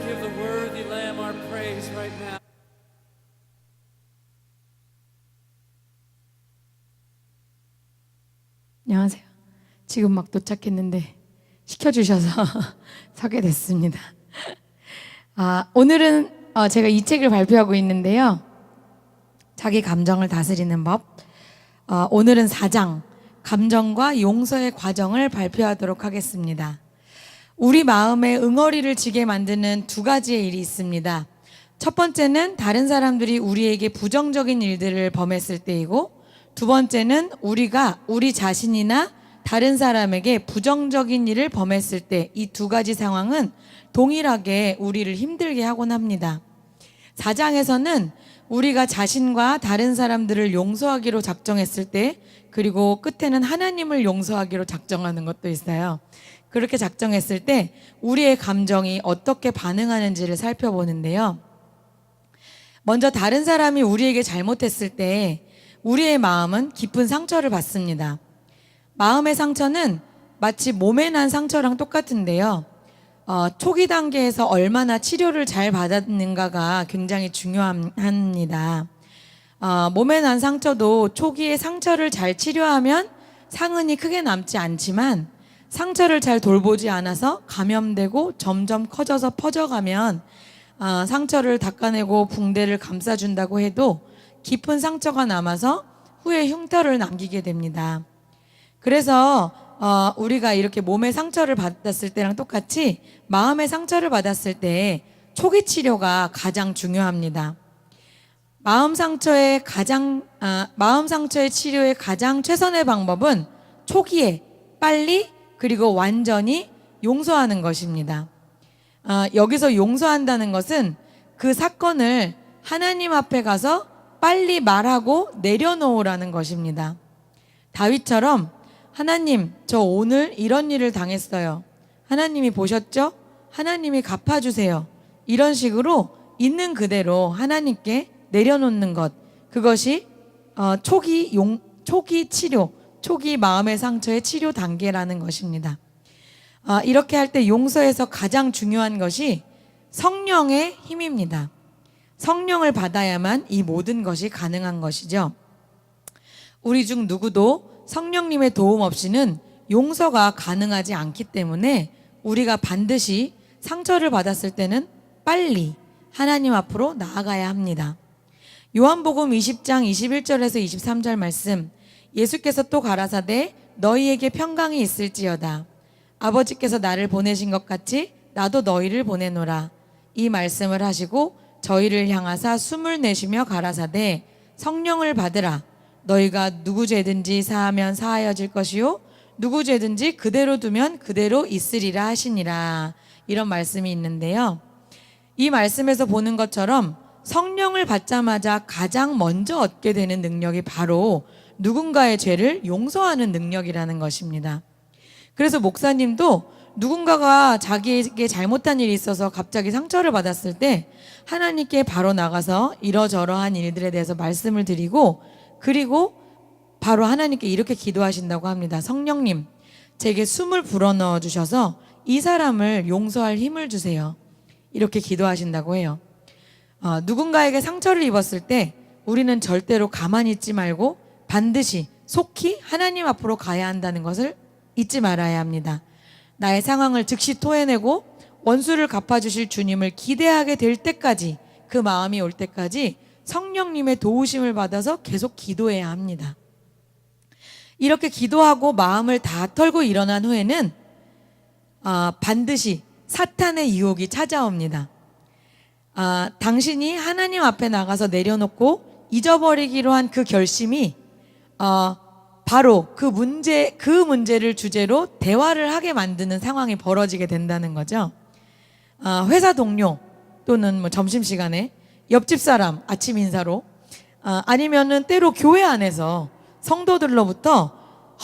give the worthy Lamb our praise right now. 안녕하세요. 지금 막 도착했는데 시켜주셔서 서게 됐습니다. 오늘은 제가 이 책을 발표하고 있는데요. 자기 감정을 다스리는 법. 오늘은 4장, 감정과 용서의 과정을 발표하도록 하겠습니다. 우리 마음에 응어리를 지게 만드는 두 가지의 일이 있습니다. 첫 번째는 다른 사람들이 우리에게 부정적인 일들을 범했을 때이고, 두 번째는 우리가 우리 자신이나 다른 사람에게 부정적인 일을 범했을 때, 이 두 가지 상황은 동일하게 우리를 힘들게 하곤 합니다. 4장에서는 우리가 자신과 다른 사람들을 용서하기로 작정했을 때, 그리고 끝에는 하나님을 용서하기로 작정하는 것도 있어요. 그렇게 작정했을 때 우리의 감정이 어떻게 반응하는지를 살펴보는데요. 먼저 다른 사람이 우리에게 잘못했을 때 우리의 마음은 깊은 상처를 받습니다. 마음의 상처는 마치 몸에 난 상처랑 똑같은데요. 초기 단계에서 얼마나 치료를 잘 받았는가가 굉장히 중요합니다. 몸에 난 상처도 초기에 상처를 잘 치료하면 상흔이 크게 남지 않지만, 상처를 잘 돌보지 않아서 감염되고 점점 커져서 퍼져가면 상처를 닦아내고 붕대를 감싸준다고 해도 깊은 상처가 남아서 후에 흉터를 남기게 됩니다. 그래서 우리가 이렇게 몸의 상처를 받았을 때랑 똑같이 마음의 상처를 받았을 때 초기 치료가 가장 중요합니다. 마음 상처의 치료의 가장 최선의 방법은 초기에 빨리 그리고 완전히 용서하는 것입니다. 여기서 용서한다는 것은 그 사건을 하나님 앞에 가서 빨리 말하고 내려놓으라는 것입니다. 다윗처럼 하나님, 저 오늘 이런 일을 당했어요. 하나님이 보셨죠? 하나님이 갚아주세요. 이런 식으로 있는 그대로 하나님께 내려놓는 것, 그것이 초기 치료, 초기 마음의 상처의 치료 단계라는 것입니다. 이렇게 할 때 용서에서 가장 중요한 것이 성령의 힘입니다. 성령을 받아야만 이 모든 것이 가능한 것이죠. 우리 중 누구도 성령님의 도움 없이는 용서가 가능하지 않기 때문에 우리가 반드시 상처를 받았을 때는 빨리 하나님 앞으로 나아가야 합니다. 요한복음 20장 21절에서 23절 말씀, 예수께서 또 가라사대 너희에게 평강이 있을지어다. 아버지께서 나를 보내신 것 같이 나도 너희를 보내노라. 이 말씀을 하시고 저희를 향하사 숨을 내쉬며 가라사대 성령을 받으라. 너희가 누구 죄든지 사하면 사하여질 것이요 누구 죄든지 그대로 두면 그대로 있으리라 하시니라. 이런 말씀이 있는데요. 이 말씀에서 보는 것처럼 성령을 받자마자 가장 먼저 얻게 되는 능력이 바로 누군가의 죄를 용서하는 능력이라는 것입니다. 그래서 목사님도 누군가가 자기에게 잘못한 일이 있어서 갑자기 상처를 받았을 때 하나님께 바로 나가서 이러저러한 일들에 대해서 말씀을 드리고, 그리고 바로 하나님께 이렇게 기도하신다고 합니다. 성령님, 제게 숨을 불어넣어 주셔서 이 사람을 용서할 힘을 주세요. 이렇게 기도하신다고 해요. 누군가에게 상처를 입었을 때 우리는 절대로 가만히 있지 말고 반드시 속히 하나님 앞으로 가야 한다는 것을 잊지 말아야 합니다. 나의 상황을 즉시 토해내고 원수를 갚아주실 주님을 기대하게 될 때까지, 그 마음이 올 때까지 성령님의 도우심을 받아서 계속 기도해야 합니다. 이렇게 기도하고 마음을 다 털고 일어난 후에는 반드시 사탄의 유혹이 찾아옵니다. 당신이 하나님 앞에 나가서 내려놓고 잊어버리기로 한 그 결심이 바로 그 문제를 주제로 대화를 하게 만드는 상황이 벌어지게 된다는 거죠. 회사 동료 또는 점심시간에 옆집 사람 아침 인사로, 아니면은 때로 교회 안에서 성도들로부터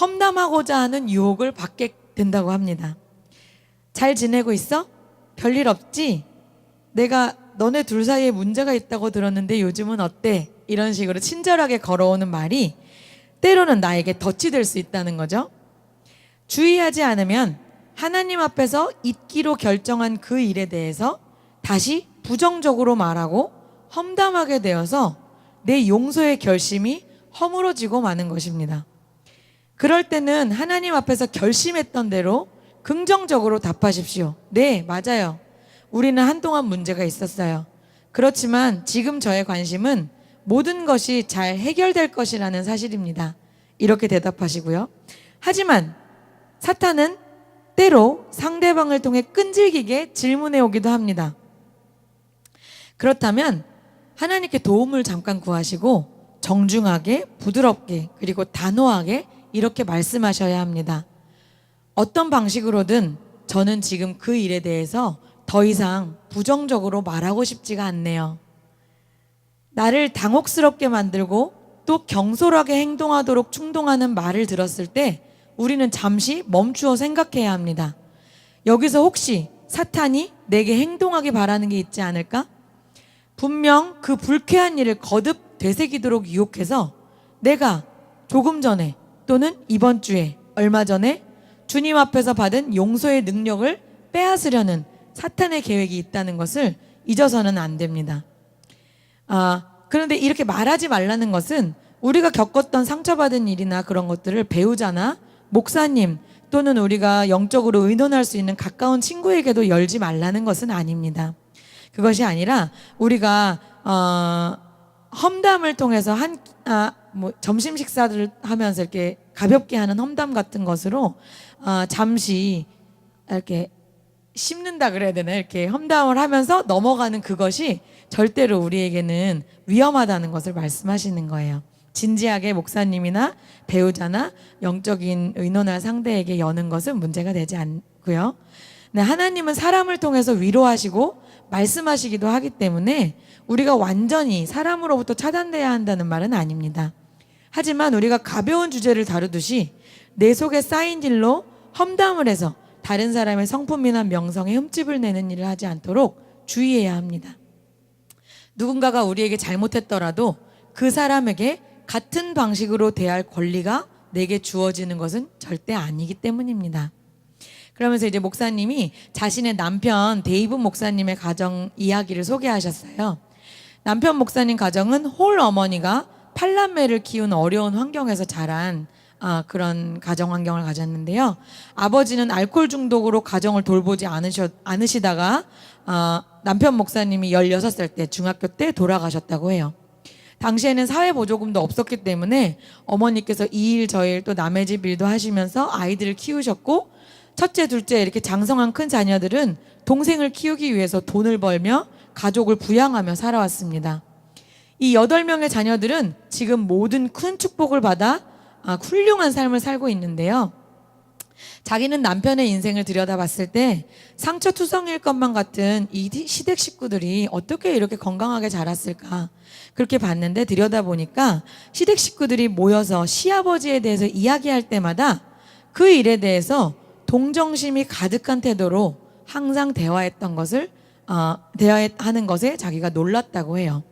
험담하고자 하는 유혹을 받게 된다고 합니다. 잘 지내고 있어? 별일 없지? 내가 너네 둘 사이에 문제가 있다고 들었는데 요즘은 어때? 이런 식으로 친절하게 걸어오는 말이 때로는 나에게 덫이 될 수 있다는 거죠. 주의하지 않으면 하나님 앞에서 잊기로 결정한 그 일에 대해서 다시 부정적으로 말하고 험담하게 되어서 내 용서의 결심이 허물어지고 마는 것입니다. 그럴 때는 하나님 앞에서 결심했던 대로 긍정적으로 답하십시오. 네, 맞아요. 우리는 한동안 문제가 있었어요. 그렇지만 지금 저의 관심은 모든 것이 잘 해결될 것이라는 사실입니다. 이렇게 대답하시고요. 하지만 사탄은 때로 상대방을 통해 끈질기게 질문해 오기도 합니다. 그렇다면 하나님께 도움을 잠깐 구하시고 정중하게, 부드럽게, 그리고 단호하게 이렇게 말씀하셔야 합니다. 어떤 방식으로든 저는 지금 그 일에 대해서 더 이상 부정적으로 말하고 싶지가 않네요. 나를 당혹스럽게 만들고 또 경솔하게 행동하도록 충동하는 말을 들었을 때 우리는 잠시 멈추어 생각해야 합니다. 여기서 혹시 사탄이 내게 행동하기 바라는 게 있지 않을까? 분명 그 불쾌한 일을 거듭 되새기도록 유혹해서 내가 조금 전에 또는 이번 주에 얼마 전에 주님 앞에서 받은 용서의 능력을 빼앗으려는 사탄의 계획이 있다는 것을 잊어서는 안 됩니다. 그런데 이렇게 말하지 말라는 것은 우리가 겪었던 상처받은 일이나 그런 것들을 배우자나 목사님 또는 우리가 영적으로 의논할 수 있는 가까운 친구에게도 열지 말라는 것은 아닙니다. 그것이 아니라 우리가 험담을 통해서 점심 식사를 하면서 이렇게 가볍게 하는 험담 같은 것으로 잠시 이렇게 씹는다 그래야 되나, 이렇게 험담을 하면서 넘어가는 그것이 절대로 우리에게는 위험하다는 것을 말씀하시는 거예요. 진지하게 목사님이나 배우자나 영적인 의논할 상대에게 여는 것은 문제가 되지 않고요. 네, 하나님은 사람을 통해서 위로하시고 말씀하시기도 하기 때문에 우리가 완전히 사람으로부터 차단돼야 한다는 말은 아닙니다. 하지만 우리가 가벼운 주제를 다루듯이 내 속에 쌓인 일로 험담을 해서 다른 사람의 성품이나 명성에 흠집을 내는 일을 하지 않도록 주의해야 합니다. 누군가가 우리에게 잘못했더라도 그 사람에게 같은 방식으로 대할 권리가 내게 주어지는 것은 절대 아니기 때문입니다. 그러면서 이제 목사님이 자신의 남편 데이브 목사님의 가정 이야기를 소개하셨어요. 남편 목사님 가정은 홀 어머니가 8남매를 키운 어려운 환경에서 자란 그런 가정 환경을 가졌는데요. 아버지는 알코올 중독으로 가정을 돌보지 않으시다가 남편 목사님이 16살 때 중학교 때 돌아가셨다고 해요. 당시에는 사회보조금도 없었기 때문에 어머니께서 이 일 저 일 또 남의 집 일도 하시면서 아이들을 키우셨고, 첫째 둘째 이렇게 장성한 큰 자녀들은 동생을 키우기 위해서 돈을 벌며 가족을 부양하며 살아왔습니다. 이 8명의 자녀들은 지금 모든 큰 축복을 받아 훌륭한 삶을 살고 있는데요. 자기는 남편의 인생을 들여다봤을 때 상처투성일 것만 같은 이 시댁 식구들이 어떻게 이렇게 건강하게 자랐을까, 그렇게 봤는데 들여다보니까 시댁 식구들이 모여서 시아버지에 대해서 이야기할 때마다 그 일에 대해서 동정심이 가득한 태도로 항상 대화하는 것에 자기가 놀랐다고 해요.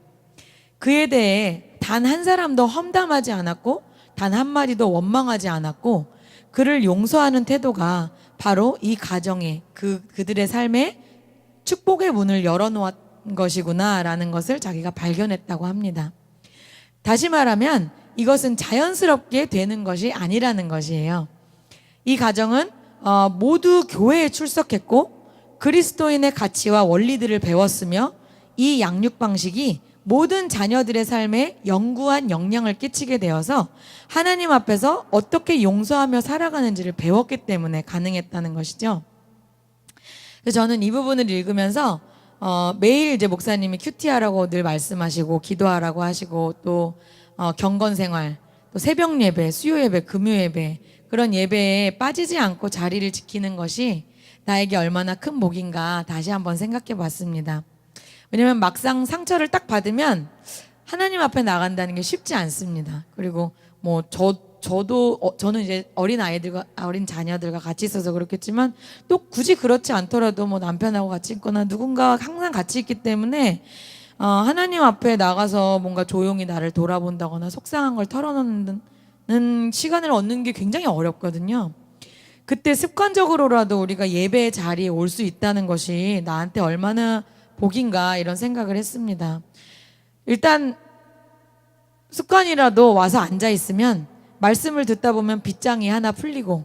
그에 대해 단 한 사람도 험담하지 않았고 단 한마디도 원망하지 않았고 그를 용서하는 태도가 바로 이 가정에 그들의 삶에 축복의 문을 열어놓은 것이구나라는 것을 자기가 발견했다고 합니다. 다시 말하면 이것은 자연스럽게 되는 것이 아니라는 것이에요. 이 가정은 모두 교회에 출석했고 그리스도인의 가치와 원리들을 배웠으며 이 양육 방식이 모든 자녀들의 삶에 영구한 영향을 끼치게 되어서 하나님 앞에서 어떻게 용서하며 살아가는지를 배웠기 때문에 가능했다는 것이죠. 그래서 저는 이 부분을 읽으면서 매일 이제 목사님이 큐티하라고 늘 말씀하시고 기도하라고 하시고 또 경건 생활, 또 새벽 예배, 수요 예배, 금요 예배, 그런 예배에 빠지지 않고 자리를 지키는 것이 나에게 얼마나 큰 복인가 다시 한번 생각해 봤습니다. 왜냐면 막상 상처를 딱 받으면 하나님 앞에 나간다는 게 쉽지 않습니다. 그리고 저는 이제 어린 자녀들과 같이 있어서 그렇겠지만 또 굳이 그렇지 않더라도 남편하고 같이 있거나 누군가 항상 같이 있기 때문에 하나님 앞에 나가서 뭔가 조용히 나를 돌아본다거나 속상한 걸 털어놓는 시간을 얻는 게 굉장히 어렵거든요. 그때 습관적으로라도 우리가 예배 자리에 올 수 있다는 것이 나한테 얼마나 복인가 이런 생각을 했습니다. 일단 습관이라도 와서 앉아 있으면 말씀을 듣다 보면 빗장이 하나 풀리고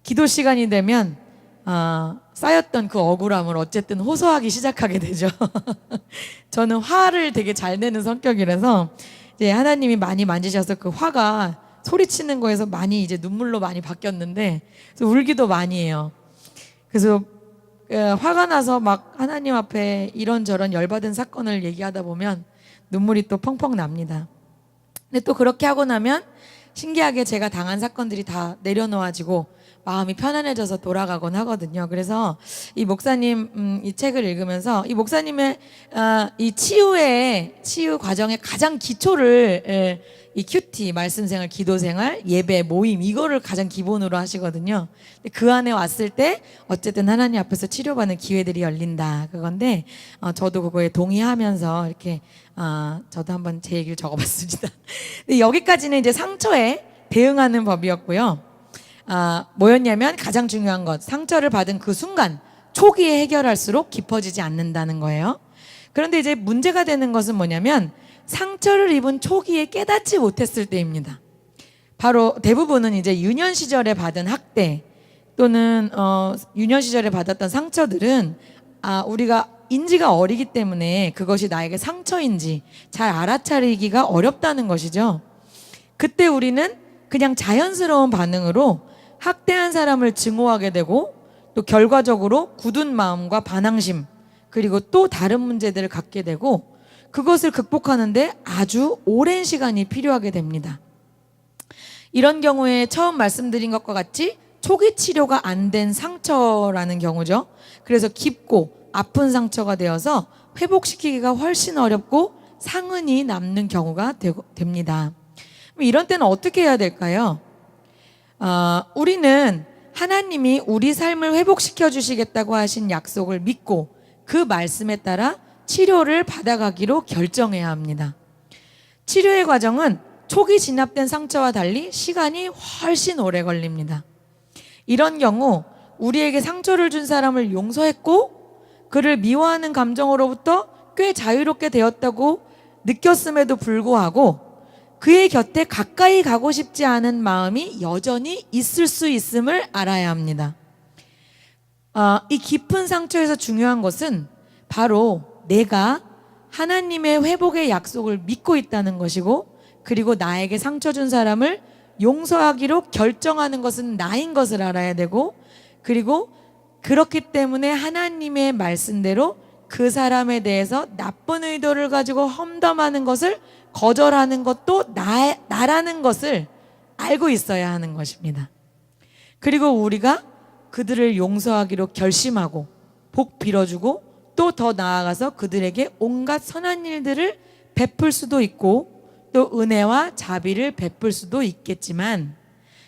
기도 시간이 되면 쌓였던 그 억울함을 어쨌든 호소하기 시작하게 되죠. 저는 화를 되게 잘 내는 성격이라서 이제 하나님이 많이 만지셔서 그 화가 소리치는 거에서 많이 이제 눈물로 많이 바뀌었는데 그래서 울기도 많이 해요. 그래서 화가 나서 막 하나님 앞에 이런저런 열받은 사건을 얘기하다 보면 눈물이 또 펑펑 납니다. 근데 또 그렇게 하고 나면 신기하게 제가 당한 사건들이 다 내려놓아지고 마음이 편안해져서 돌아가곤 하거든요. 그래서 이 목사님 이 책을 읽으면서 이 목사님의 이 치유 과정의 가장 기초를 이 큐티 말씀생활, 기도생활, 예배, 모임 이거를 가장 기본으로 하시거든요. 근데 그 안에 왔을 때 어쨌든 하나님 앞에서 치료받는 기회들이 열린다 그건데 저도 그거에 동의하면서 이렇게 저도 한번 제 얘기를 적어봤습니다. 근데 여기까지는 이제 상처에 대응하는 법이었고요. 뭐였냐면 가장 중요한 것, 상처를 받은 그 순간 초기에 해결할수록 깊어지지 않는다는 거예요. 그런데 이제 문제가 되는 것은 뭐냐면 상처를 입은 초기에 깨닫지 못했을 때입니다. 바로 대부분은 이제 유년 시절에 받은 학대 또는 유년 시절에 받았던 상처들은 우리가 인지가 어리기 때문에 그것이 나에게 상처인지 잘 알아차리기가 어렵다는 것이죠. 그때 우리는 그냥 자연스러운 반응으로 학대한 사람을 증오하게 되고 또 결과적으로 굳은 마음과 반항심 그리고 또 다른 문제들을 갖게 되고 그것을 극복하는데 아주 오랜 시간이 필요하게 됩니다. 이런 경우에 처음 말씀드린 것과 같이 초기 치료가 안 된 상처라는 경우죠. 그래서 깊고 아픈 상처가 되어서 회복시키기가 훨씬 어렵고 상흔이 남는 경우가 됩니다. 이런 때는 어떻게 해야 될까요? 우리는 하나님이 우리 삶을 회복시켜 주시겠다고 하신 약속을 믿고 그 말씀에 따라 치료를 받아가기로 결정해야 합니다. 치료의 과정은 초기 진압된 상처와 달리 시간이 훨씬 오래 걸립니다. 이런 경우 우리에게 상처를 준 사람을 용서했고 그를 미워하는 감정으로부터 꽤 자유롭게 되었다고 느꼈음에도 불구하고 그의 곁에 가까이 가고 싶지 않은 마음이 여전히 있을 수 있음을 알아야 합니다. 이 깊은 상처에서 중요한 것은 바로 내가 하나님의 회복의 약속을 믿고 있다는 것이고 그리고 나에게 상처 준 사람을 용서하기로 결정하는 것은 나인 것을 알아야 되고 그리고 그렇기 때문에 하나님의 말씀대로 그 사람에 대해서 나쁜 의도를 가지고 험담하는 것을 거절하는 것도 나라는 것을 알고 있어야 하는 것입니다. 그리고 우리가 그들을 용서하기로 결심하고 복 빌어주고 또 더 나아가서 그들에게 온갖 선한 일들을 베풀 수도 있고 또 은혜와 자비를 베풀 수도 있겠지만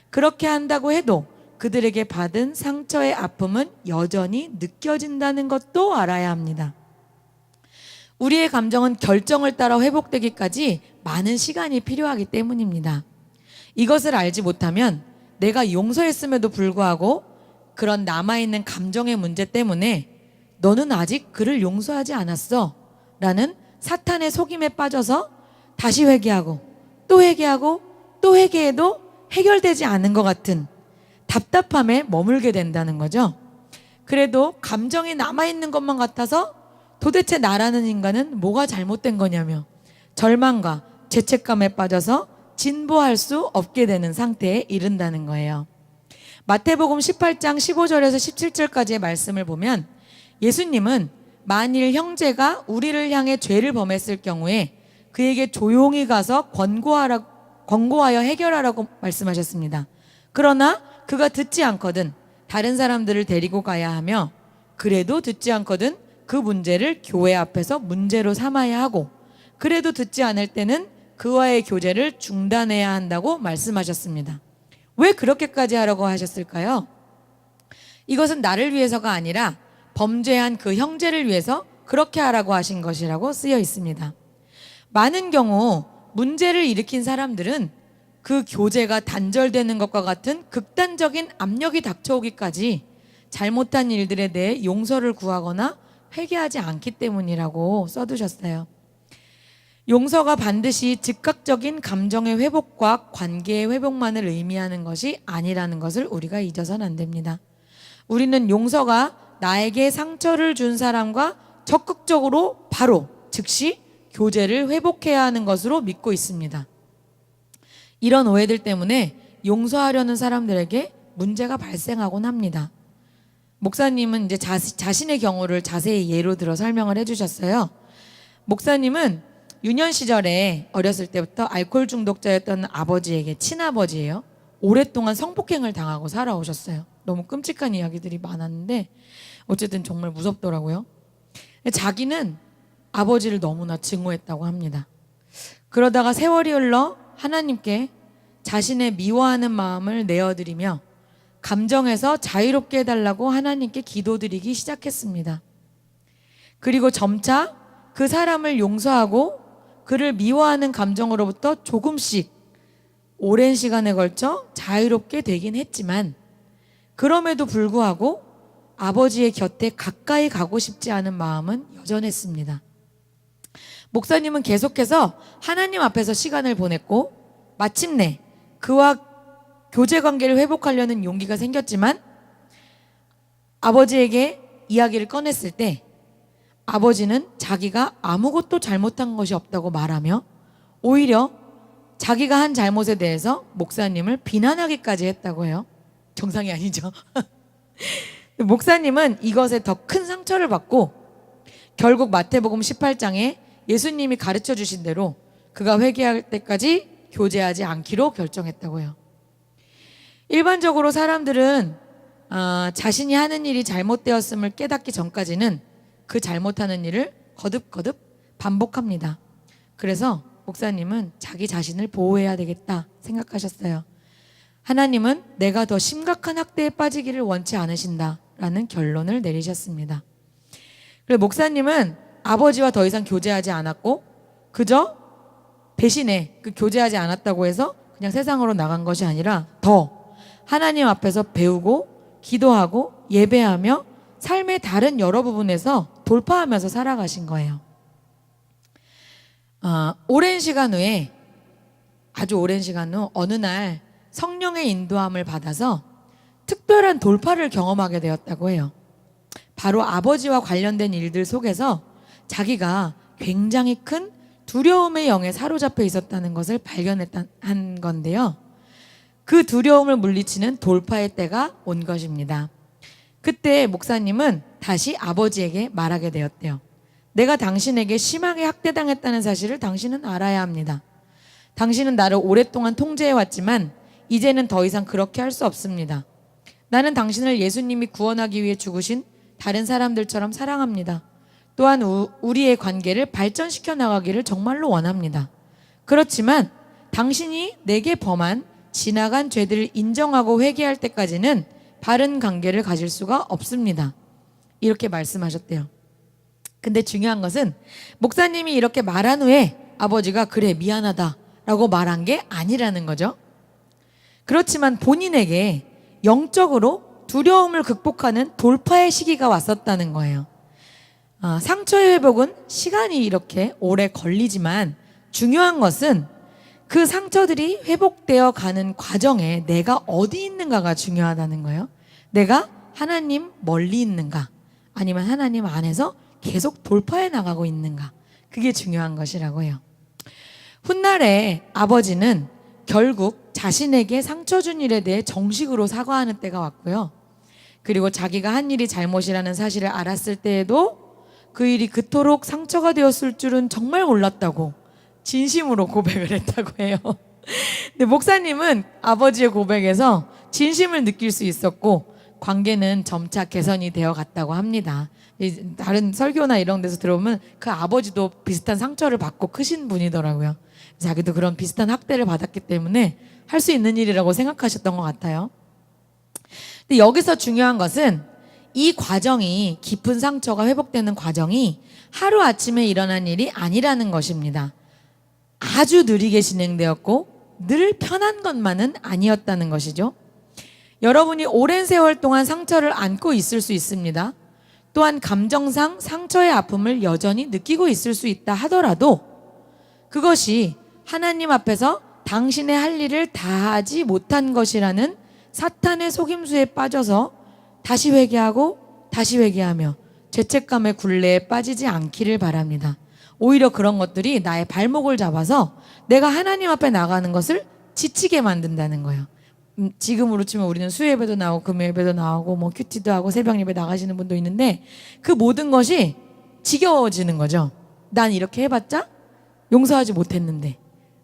그렇게 한다고 해도 그들에게 받은 상처의 아픔은 여전히 느껴진다는 것도 알아야 합니다. 우리의 감정은 결정을 따라 회복되기까지 많은 시간이 필요하기 때문입니다. 이것을 알지 못하면 내가 용서했음에도 불구하고 그런 남아있는 감정의 문제 때문에 너는 아직 그를 용서하지 않았어 라는 사탄의 속임에 빠져서 다시 회개하고 또 회개하고 또 회개해도 해결되지 않은 것 같은 답답함에 머물게 된다는 거죠. 그래도 감정이 남아있는 것만 같아서 도대체 나라는 인간은 뭐가 잘못된 거냐며 절망과 죄책감에 빠져서 진보할 수 없게 되는 상태에 이른다는 거예요. 마태복음 18장 15절에서 17절까지의 말씀을 보면 예수님은 만일 형제가 우리를 향해 죄를 범했을 경우에 그에게 조용히 가서 권고하여 해결하라고 말씀하셨습니다. 그러나 그가 듣지 않거든 다른 사람들을 데리고 가야 하며 그래도 듣지 않거든 그 문제를 교회 앞에서 문제로 삼아야 하고 그래도 듣지 않을 때는 그와의 교제를 중단해야 한다고 말씀하셨습니다. 왜 그렇게까지 하라고 하셨을까요? 이것은 나를 위해서가 아니라 범죄한 그 형제를 위해서 그렇게 하라고 하신 것이라고 쓰여 있습니다. 많은 경우 문제를 일으킨 사람들은 그 교제가 단절되는 것과 같은 극단적인 압력이 닥쳐오기까지 잘못한 일들에 대해 용서를 구하거나 회개하지 않기 때문이라고 써두셨어요. 용서가 반드시 즉각적인 감정의 회복과 관계의 회복만을 의미하는 것이 아니라는 것을 우리가 잊어서는 안 됩니다. 우리는 용서가 나에게 상처를 준 사람과 적극적으로 바로 즉시 교제를 회복해야 하는 것으로 믿고 있습니다. 이런 오해들 때문에 용서하려는 사람들에게 문제가 발생하곤 합니다. 목사님은 이제 자신의 경우를 자세히 예로 들어 설명을 해주셨어요. 목사님은 유년 시절에 어렸을 때부터 알코올 중독자였던 아버지에게, 친아버지예요, 오랫동안 성폭행을 당하고 살아오셨어요. 너무 끔찍한 이야기들이 많았는데 어쨌든 정말 무섭더라고요. 자기는 아버지를 너무나 증오했다고 합니다. 그러다가 세월이 흘러 하나님께 자신의 미워하는 마음을 내어드리며 감정에서 자유롭게 해달라고 하나님께 기도드리기 시작했습니다. 그리고 점차 그 사람을 용서하고 그를 미워하는 감정으로부터 조금씩 오랜 시간에 걸쳐 자유롭게 되긴 했지만 그럼에도 불구하고 아버지의 곁에 가까이 가고 싶지 않은 마음은 여전했습니다. 목사님은 계속해서 하나님 앞에서 시간을 보냈고 마침내 그와 교제 관계를 회복하려는 용기가 생겼지만 아버지에게 이야기를 꺼냈을 때 아버지는 자기가 아무것도 잘못한 것이 없다고 말하며 오히려 자기가 한 잘못에 대해서 목사님을 비난하기까지 했다고 해요. 정상이 아니죠. 목사님은 이것에 더 큰 상처를 받고 결국 마태복음 18장에 예수님이 가르쳐 주신 대로 그가 회개할 때까지 교제하지 않기로 결정했다고 해요. 일반적으로 사람들은 자신이 하는 일이 잘못되었음을 깨닫기 전까지는 그 잘못하는 일을 거듭거듭 반복합니다. 그래서 목사님은 자기 자신을 보호해야 되겠다 생각하셨어요. 하나님은 내가 더 심각한 학대에 빠지기를 원치 않으신다라는 결론을 내리셨습니다. 그래서 목사님은 아버지와 더 이상 교제하지 않았고 그저 대신에 그 교제하지 않았다고 해서 그냥 세상으로 나간 것이 아니라 더 하나님 앞에서 배우고 기도하고 예배하며 삶의 다른 여러 부분에서 돌파하면서 살아가신 거예요. 오랜 시간 후에, 아주 오랜 시간 후 어느 날 성령의 인도함을 받아서 특별한 돌파를 경험하게 되었다고 해요. 바로 아버지와 관련된 일들 속에서 자기가 굉장히 큰 두려움의 영에 사로잡혀 있었다는 것을 발견한 건데요. 그 두려움을 물리치는 돌파의 때가 온 것입니다. 그때 목사님은 다시 아버지에게 말하게 되었대요. 내가 당신에게 심하게 학대당했다는 사실을 당신은 알아야 합니다. 당신은 나를 오랫동안 통제해왔지만 이제는 더 이상 그렇게 할 수 없습니다. 나는 당신을 예수님이 구원하기 위해 죽으신 다른 사람들처럼 사랑합니다. 또한 우리의 관계를 발전시켜 나가기를 정말로 원합니다. 그렇지만 당신이 내게 범한 지나간 죄들을 인정하고 회개할 때까지는 바른 관계를 가질 수가 없습니다. 이렇게 말씀하셨대요. 근데 중요한 것은 목사님이 이렇게 말한 후에 아버지가 그래 미안하다 라고 말한 게 아니라는 거죠. 그렇지만 본인에게 영적으로 두려움을 극복하는 돌파의 시기가 왔었다는 거예요. 상처의 회복은 시간이 이렇게 오래 걸리지만 중요한 것은 그 상처들이 회복되어 가는 과정에 내가 어디 있는가가 중요하다는 거예요. 내가 하나님 멀리 있는가 아니면 하나님 안에서 계속 돌파해 나가고 있는가, 그게 중요한 것이라고 해요. 훗날에 아버지는 결국 자신에게 상처 준 일에 대해 정식으로 사과하는 때가 왔고요. 그리고 자기가 한 일이 잘못이라는 사실을 알았을 때에도 그 일이 그토록 상처가 되었을 줄은 정말 몰랐다고 진심으로 고백을 했다고 해요. 근데 목사님은 아버지의 고백에서 진심을 느낄 수 있었고 관계는 점차 개선이 되어 갔다고 합니다. 다른 설교나 이런 데서 들어보면 그 아버지도 비슷한 상처를 받고 크신 분이더라고요. 자기도 그런 비슷한 학대를 받았기 때문에 할 수 있는 일이라고 생각하셨던 것 같아요. 근데 여기서 중요한 것은 이 과정이, 깊은 상처가 회복되는 과정이 하루아침에 일어난 일이 아니라는 것입니다. 아주 느리게 진행되었고 늘 편한 것만은 아니었다는 것이죠. 여러분이 오랜 세월 동안 상처를 안고 있을 수 있습니다. 또한 감정상 상처의 아픔을 여전히 느끼고 있을 수 있다 하더라도 그것이 하나님 앞에서 당신의 할 일을 다하지 못한 것이라는 사탄의 속임수에 빠져서 다시 회개하고 다시 회개하며 죄책감의 굴레에 빠지지 않기를 바랍니다. 오히려 그런 것들이 나의 발목을 잡아서 내가 하나님 앞에 나가는 것을 지치게 만든다는 거예요. 지금으로 치면 우리는 수요예배도 나오고 금요예배도 나오고 뭐 큐티도 하고 새벽 예배 나가시는 분도 있는데 그 모든 것이 지겨워지는 거죠. 난 이렇게 해봤자 용서하지 못했는데,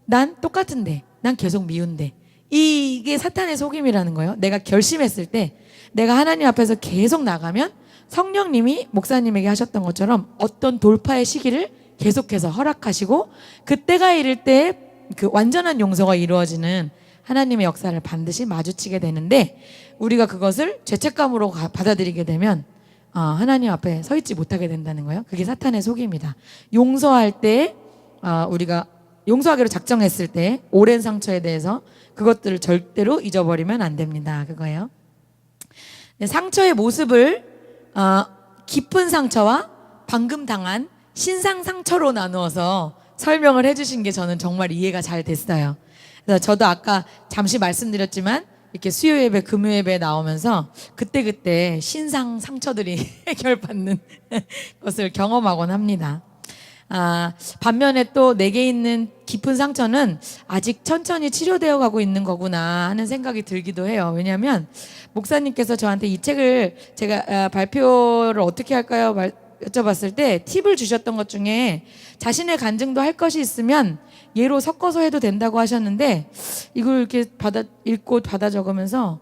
난 똑같은데, 난 계속 미운데. 이게 사탄의 속임이라는 거예요. 내가 결심했을 때 내가 하나님 앞에서 계속 나가면 성령님이 목사님에게 하셨던 것처럼 어떤 돌파의 시기를 계속해서 허락하시고 그때가 이를 때 그 완전한 용서가 이루어지는 하나님의 역사를 반드시 마주치게 되는데 우리가 그것을 죄책감으로 받아들이게 되면 하나님 앞에 서 있지 못하게 된다는 거예요. 그게 사탄의 속임이다. 용서할 때 우리가 용서하기로 작정했을 때 오랜 상처에 대해서 그것들을 절대로 잊어버리면 안 됩니다. 그거예요. 상처의 모습을 깊은 상처와 방금 당한 신상 상처로 나누어서 설명을 해주신 게 저는 정말 이해가 잘 됐어요. 그래서 저도 아까 잠시 말씀드렸지만 이렇게 수요 예배, 금요 예배 나오면서 그때그때 신상 상처들이 해결받는 것을 경험하곤 합니다. 반면에 또 내게 있는 깊은 상처는 아직 천천히 치료되어 가고 있는 거구나 하는 생각이 들기도 해요. 왜냐하면 목사님께서 저한테 이 책을 제가 발표를 어떻게 할까요? 여쭤봤을 때 팁을 주셨던 것 중에 자신의 간증도 할 것이 있으면 예로 섞어서 해도 된다고 하셨는데 이걸 이렇게 읽고 받아 적으면서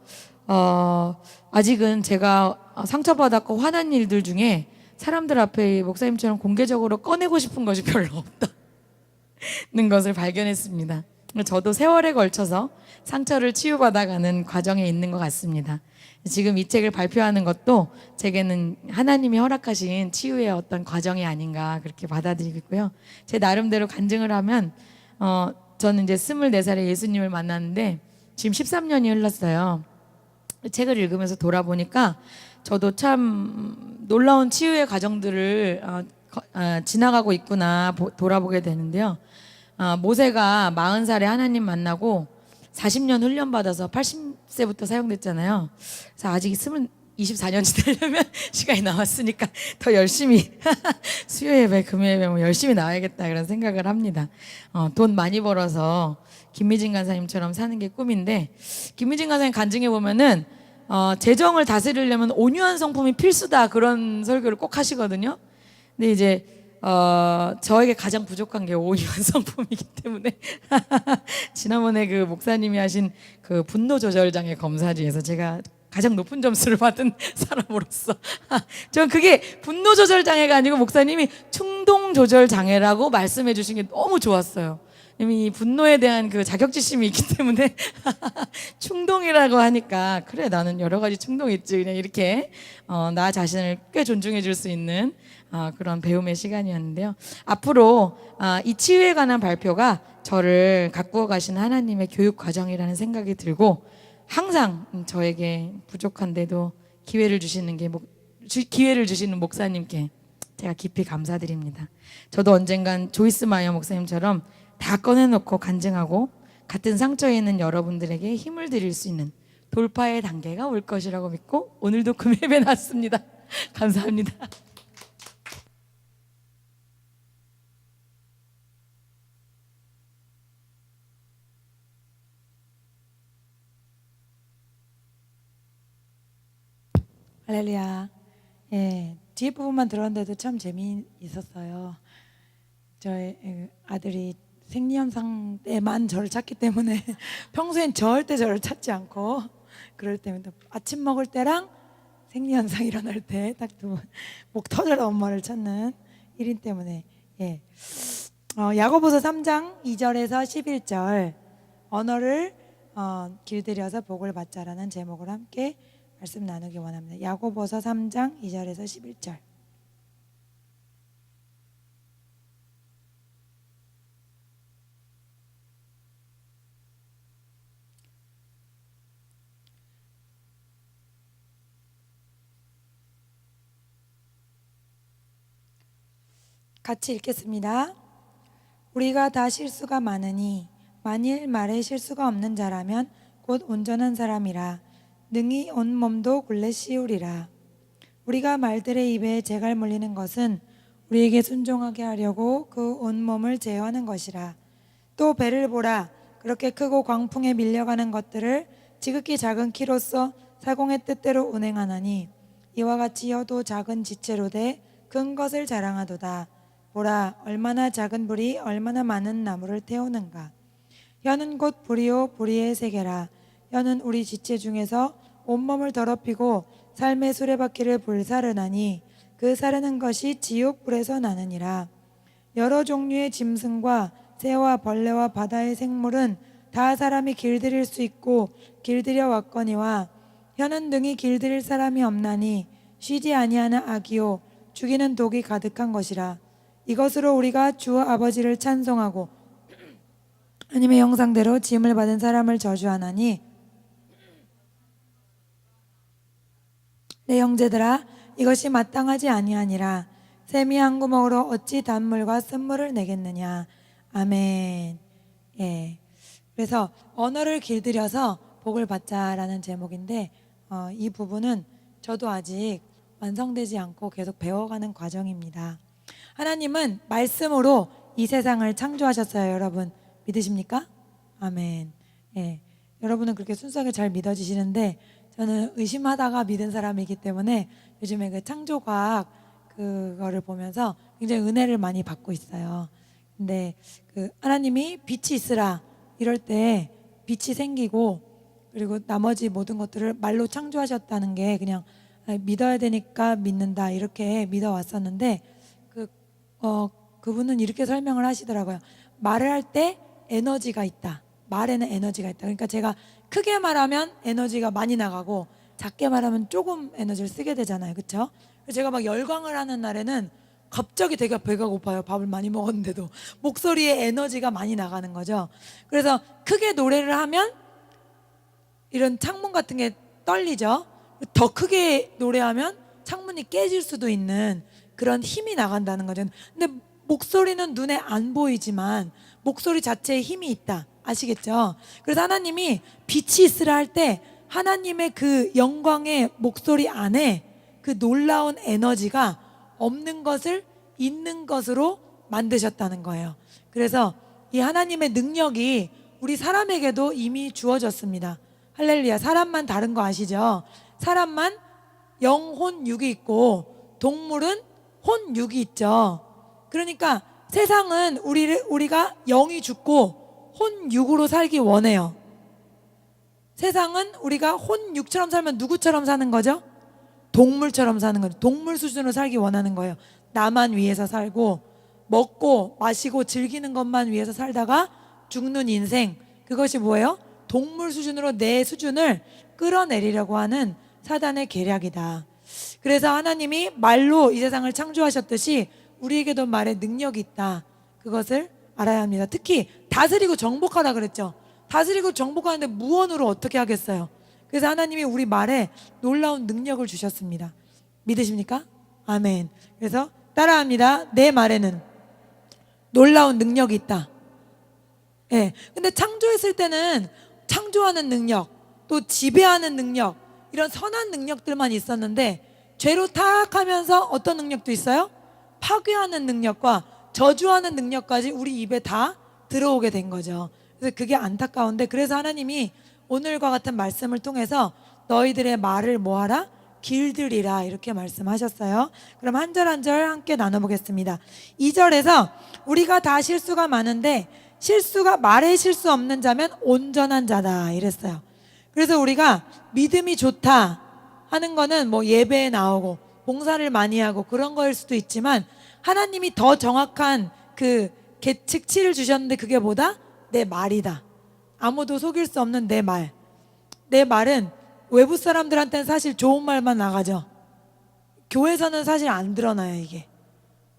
아직은 제가 상처받았고 화난 일들 중에 사람들 앞에 목사님처럼 공개적으로 꺼내고 싶은 것이 별로 없다는 것을 발견했습니다. 저도 세월에 걸쳐서 상처를 치유받아가는 과정에 있는 것 같습니다. 지금 이 책을 발표하는 것도 제게는 하나님이 허락하신 치유의 어떤 과정이 아닌가 그렇게 받아들이고요. 제 나름대로 간증을 하면 저는 이제 24살에 예수님을 만났는데 지금 13년이 흘렀어요. 책을 읽으면서 돌아보니까 저도 참 놀라운 치유의 과정들을 지나가고 있구나 돌아보게 되는데요. 모세가 40살에 하나님 만나고 40년 훈련받아서 80세부터 사용됐잖아요. 그래서 아직 24년치 되려면 시간이 남았으니까 더 열심히 수요예배, 금요예배 뭐 열심히 나와야겠다 그런 생각을 합니다. 돈 많이 벌어서 김미진 간사님처럼 사는 게 꿈인데 김미진 간사님 간증해 보면은 재정을 다스리려면 온유한 성품이 필수다 그런 설교를 꼭 하시거든요. 근데 이제 저에게 가장 부족한 게 온유한 성품이기 때문에 지난번에 그 목사님이 하신 그 분노 조절 장애 검사지에서 제가 가장 높은 점수를 받은 사람으로서 전 그게 분노 조절 장애가 아니고 목사님이 충동 조절 장애라고 말씀해 주신 게 너무 좋았어요. 이미 분노에 대한 그 자격지심이 있기 때문에 충동이라고 하니까 그래 나는 여러 가지 충동이 있지 그냥 이렇게 나 자신을 꽤 존중해 줄 수 있는 그런 배움의 시간이었는데요. 앞으로 이 치유에 관한 발표가 저를 가꾸어 가신 하나님의 교육 과정이라는 생각이 들고 항상 저에게 부족한데도 기회를 주시는 기회를 주시는 목사님께 제가 깊이 감사드립니다. 저도 언젠간 조이스 마이어 목사님처럼 다 꺼내놓고 간증하고 같은 상처에 있는 여러분들에게 힘을 드릴 수 있는 돌파의 단계가 올 것이라고 믿고 오늘도 금요일에 나왔습니다. 감사합니다. 할렐루야. 예, 뒤에 부분만 들었는데도 참 재미있었어요. 저의 아들이 생리현상 때만 저를 찾기 때문에 평소엔 절대 저를 찾지 않고 그럴 때마다 아침 먹을 때랑 생리현상 일어날 때 딱 두 번 목 터져라 엄마를 찾는 1인 때문에 야고보서 3장 2절에서 11절 언어를 길들여서 복을 받자라는 제목으로 함께 말씀 나누기 원합니다. 야고보서 3장 2절에서 11절. 같이 읽겠습니다. 우리가 다 실수가 많으니 만일 말에 실수가 없는 자라면 곧 온전한 사람이라 능히 온 몸도 굴레 씌우리라. 우리가 말들의 입에 재갈 물리는 것은 우리에게 순종하게 하려고 그 온 몸을 제어하는 것이라. 또 배를 보라. 그렇게 크고 광풍에 밀려가는 것들을 지극히 작은 키로서 사공의 뜻대로 운행하나니 이와 같이 혀도 작은 지체로 돼 큰 것을 자랑하도다. 보라, 얼마나 작은 불이 얼마나 많은 나무를 태우는가. 혀는 곧 불이요 불의의 세계라. 혀는 우리 지체 중에서 온몸을 더럽히고 삶의 수레바퀴를 불사르나니 그 사르는 것이 지옥불에서 나느니라. 여러 종류의 짐승과 새와 벌레와 바다의 생물은 다 사람이 길들일 수 있고 길들여 왔거니와 혀는 능히 길들일 사람이 없나니 쉬지 아니하는 악이요 죽이는 독이 가득한 것이라. 이것으로 우리가 주 아버지를 찬송하고 하나님의 형상대로 지음을 받은 사람을 저주하나니 내 형제들아 이것이 마땅하지 아니하니라. 샘이 한 구멍으로 어찌 단물과 쓴물을 내겠느냐. 아멘. 예. 그래서 언어를 길들여서 복을 받자라는 제목인데 이 부분은 저도 아직 완성되지 않고 계속 배워가는 과정입니다. 하나님은 말씀으로 이 세상을 창조하셨어요. 여러분 믿으십니까? 아멘. 예. 여러분은 그렇게 순수하게 잘 믿어지시는데 저는 의심하다가 믿은 사람이기 때문에 요즘에 그 창조과학 그거를 보면서 굉장히 은혜를 많이 받고 있어요. 근데 그 하나님이 빛이 있으라 이럴 때 빛이 생기고 그리고 나머지 모든 것들을 말로 창조하셨다는 게 그냥 믿어야 되니까 믿는다 이렇게 믿어왔었는데 그분은 이렇게 설명을 하시더라고요. 말을 할 때 에너지가 있다. 말에는 에너지가 있다. 그러니까 제가 크게 말하면 에너지가 많이 나가고 작게 말하면 조금 에너지를 쓰게 되잖아요. 그렇죠? 제가 막 열광을 하는 날에는 갑자기 되게 배가 고파요. 밥을 많이 먹었는데도 목소리에 에너지가 많이 나가는 거죠. 그래서 크게 노래를 하면 이런 창문 같은 게 떨리죠. 더 크게 노래하면 창문이 깨질 수도 있는 그런 힘이 나간다는 거죠. 근데 목소리는 눈에 안 보이지만 목소리 자체에 힘이 있다. 아시겠죠? 그래서 하나님이 빛이 있으라 할 때 하나님의 그 영광의 목소리 안에 그 놀라운 에너지가 없는 것을 있는 것으로 만드셨다는 거예요. 그래서 이 하나님의 능력이 우리 사람에게도 이미 주어졌습니다. 할렐루야. 사람만 다른 거 아시죠? 사람만 영혼 육이 있고 동물은 혼 육이 있죠. 그러니까 세상은 우리가 영이 죽고 혼 육으로 살기 원해요. 세상은 우리가 혼 육처럼 살면 누구처럼 사는 거죠? 동물처럼 사는 거죠. 동물 수준으로 살기 원하는 거예요. 나만 위해서 살고 먹고 마시고 즐기는 것만 위해서 살다가 죽는 인생, 그것이 뭐예요? 동물 수준으로 내 수준을 끌어내리려고 하는 사단의 계략이다. 그래서 하나님이 말로 이 세상을 창조하셨듯이 우리에게도 말의 능력이 있다. 그것을 알아야 합니다. 특히 다스리고 정복하다 그랬죠. 다스리고 정복하는데 무언으로 어떻게 하겠어요? 그래서 하나님이 우리 말에 놀라운 능력을 주셨습니다. 믿으십니까? 아멘. 그래서 따라합니다. 내 말에는 놀라운 능력이 있다. 예. 근데 창조했을 때는 창조하는 능력, 또 지배하는 능력, 이런 선한 능력들만 있었는데 죄로 타락하면서 어떤 능력도 있어요? 파괴하는 능력과 저주하는 능력까지 우리 입에 다 들어오게 된 거죠. 그래서 그게 안타까운데, 그래서 하나님이 오늘과 같은 말씀을 통해서 너희들의 말을 뭐하라? 길들이라, 이렇게 말씀하셨어요. 그럼 한 절 한 절 함께 나눠보겠습니다. 2절에서 우리가 다 실수가 많은데 말에 실수 없는 자면 온전한 자다 이랬어요. 그래서 우리가 믿음이 좋다 하는 거는 뭐 예배에 나오고 봉사를 많이 하고 그런 거일 수도 있지만, 하나님이 더 정확한 그 계측치를 주셨는데 그게 뭐다? 내 말이다. 아무도 속일 수 없는 내 말. 내 말은 외부 사람들한테는 사실 좋은 말만 나가죠. 교회에서는 사실 안 드러나요. 이게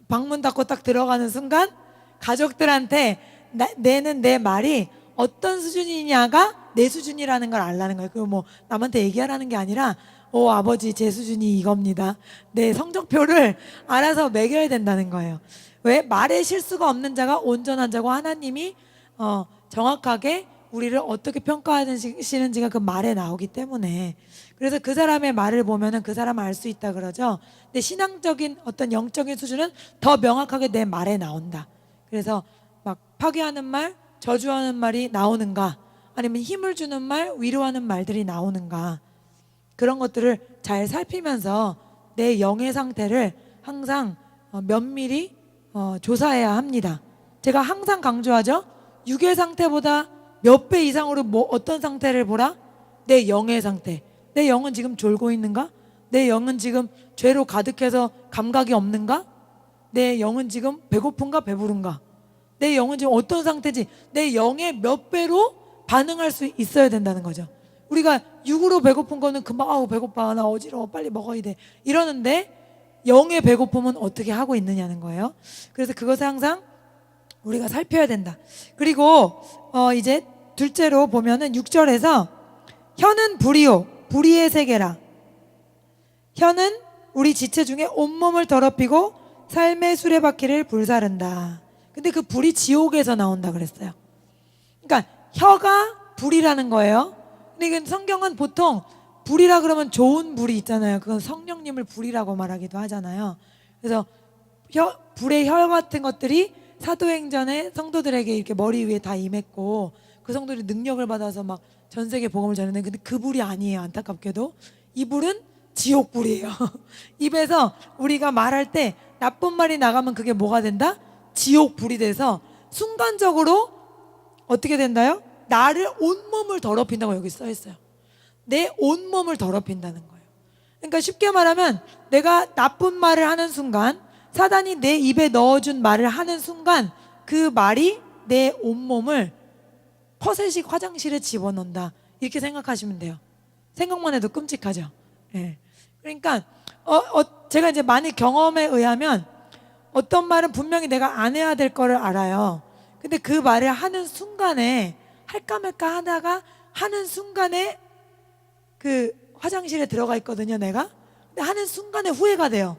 방문 닫고 딱 들어가는 순간 가족들한테 내는 내 말이 어떤 수준이냐가 내 수준이라는 걸 알라는 거예요. 그거 뭐 남한테 얘기하라는 게 아니라 아버지 제 수준이 이겁니다. 내 성적표를 알아서 매겨야 된다는 거예요. 왜? 말에 실수가 없는 자가 온전한 자고 하나님이 정확하게 우리를 어떻게 평가하시는지가 그 말에 나오기 때문에 그래서 그 사람의 말을 보면은 그 사람을 알 수 있다 그러죠. 근데 신앙적인 어떤 영적인 수준은 더 명확하게 내 말에 나온다. 그래서 막 파괴하는 말, 저주하는 말이 나오는가 아니면 힘을 주는 말, 위로하는 말들이 나오는가 그런 것들을 잘 살피면서 내 영의 상태를 항상 면밀히 조사해야 합니다. 제가 항상 강조하죠. 육의 상태보다 몇 배 이상으로 어떤 상태를 보라? 내 영의 상태. 내 영은 지금 졸고 있는가? 내 영은 지금 죄로 가득해서 감각이 없는가? 내 영은 지금 배고픈가 배부른가? 내 영은 지금 어떤 상태지? 내 영의 몇 배로 반응할 수 있어야 된다는 거죠. 우리가 육으로 배고픈 거는 금방 배고파 나 어지러워 빨리 먹어야 돼 이러는데 영의 배고픔은 어떻게 하고 있느냐는 거예요. 그래서 그것을 항상 우리가 살펴야 된다. 그리고 이제 둘째로 보면은 6절에서 혀는 불이요 불의의 세계라. 혀는 우리 지체 중에 온몸을 더럽히고 삶의 수레바퀴를 불사른다. 근데 그 불이 지옥에서 나온다 그랬어요. 그러니까 혀가 불이라는 거예요. 근데 이건 성경은 보통 불이라 그러면 좋은 불이 있잖아요. 그건 성령님을 불이라고 말하기도 하잖아요. 그래서 불의 혀 같은 것들이 사도행전에 성도들에게 이렇게 머리 위에 다 임했고 그 성도들이 능력을 받아서 막 전 세계 복음을 전했는데 근데 그 불이 아니에요. 안타깝게도 이 불은 지옥 불이에요. 입에서 우리가 말할 때 나쁜 말이 나가면 그게 뭐가 된다? 지옥 불이 돼서 순간적으로 어떻게 된다요? 나를 온몸을 더럽힌다고 여기 써 있어요. 내 온몸을 더럽힌다는 거예요. 그러니까 쉽게 말하면 내가 나쁜 말을 하는 순간 사단이 내 입에 넣어준 말을 하는 순간 그 말이 내 온몸을 퍼세식 화장실에 집어넣는다 이렇게 생각하시면 돼요. 생각만 해도 끔찍하죠. 예. 그러니까 제가 이제 많이 경험에 의하면 어떤 말은 분명히 내가 안 해야 될 거를 알아요. 근데 그 말을 하는 순간에 할까 말까 하다가 하는 순간에 그 화장실에 들어가 있거든요, 내가. 근데 하는 순간에 후회가 돼요.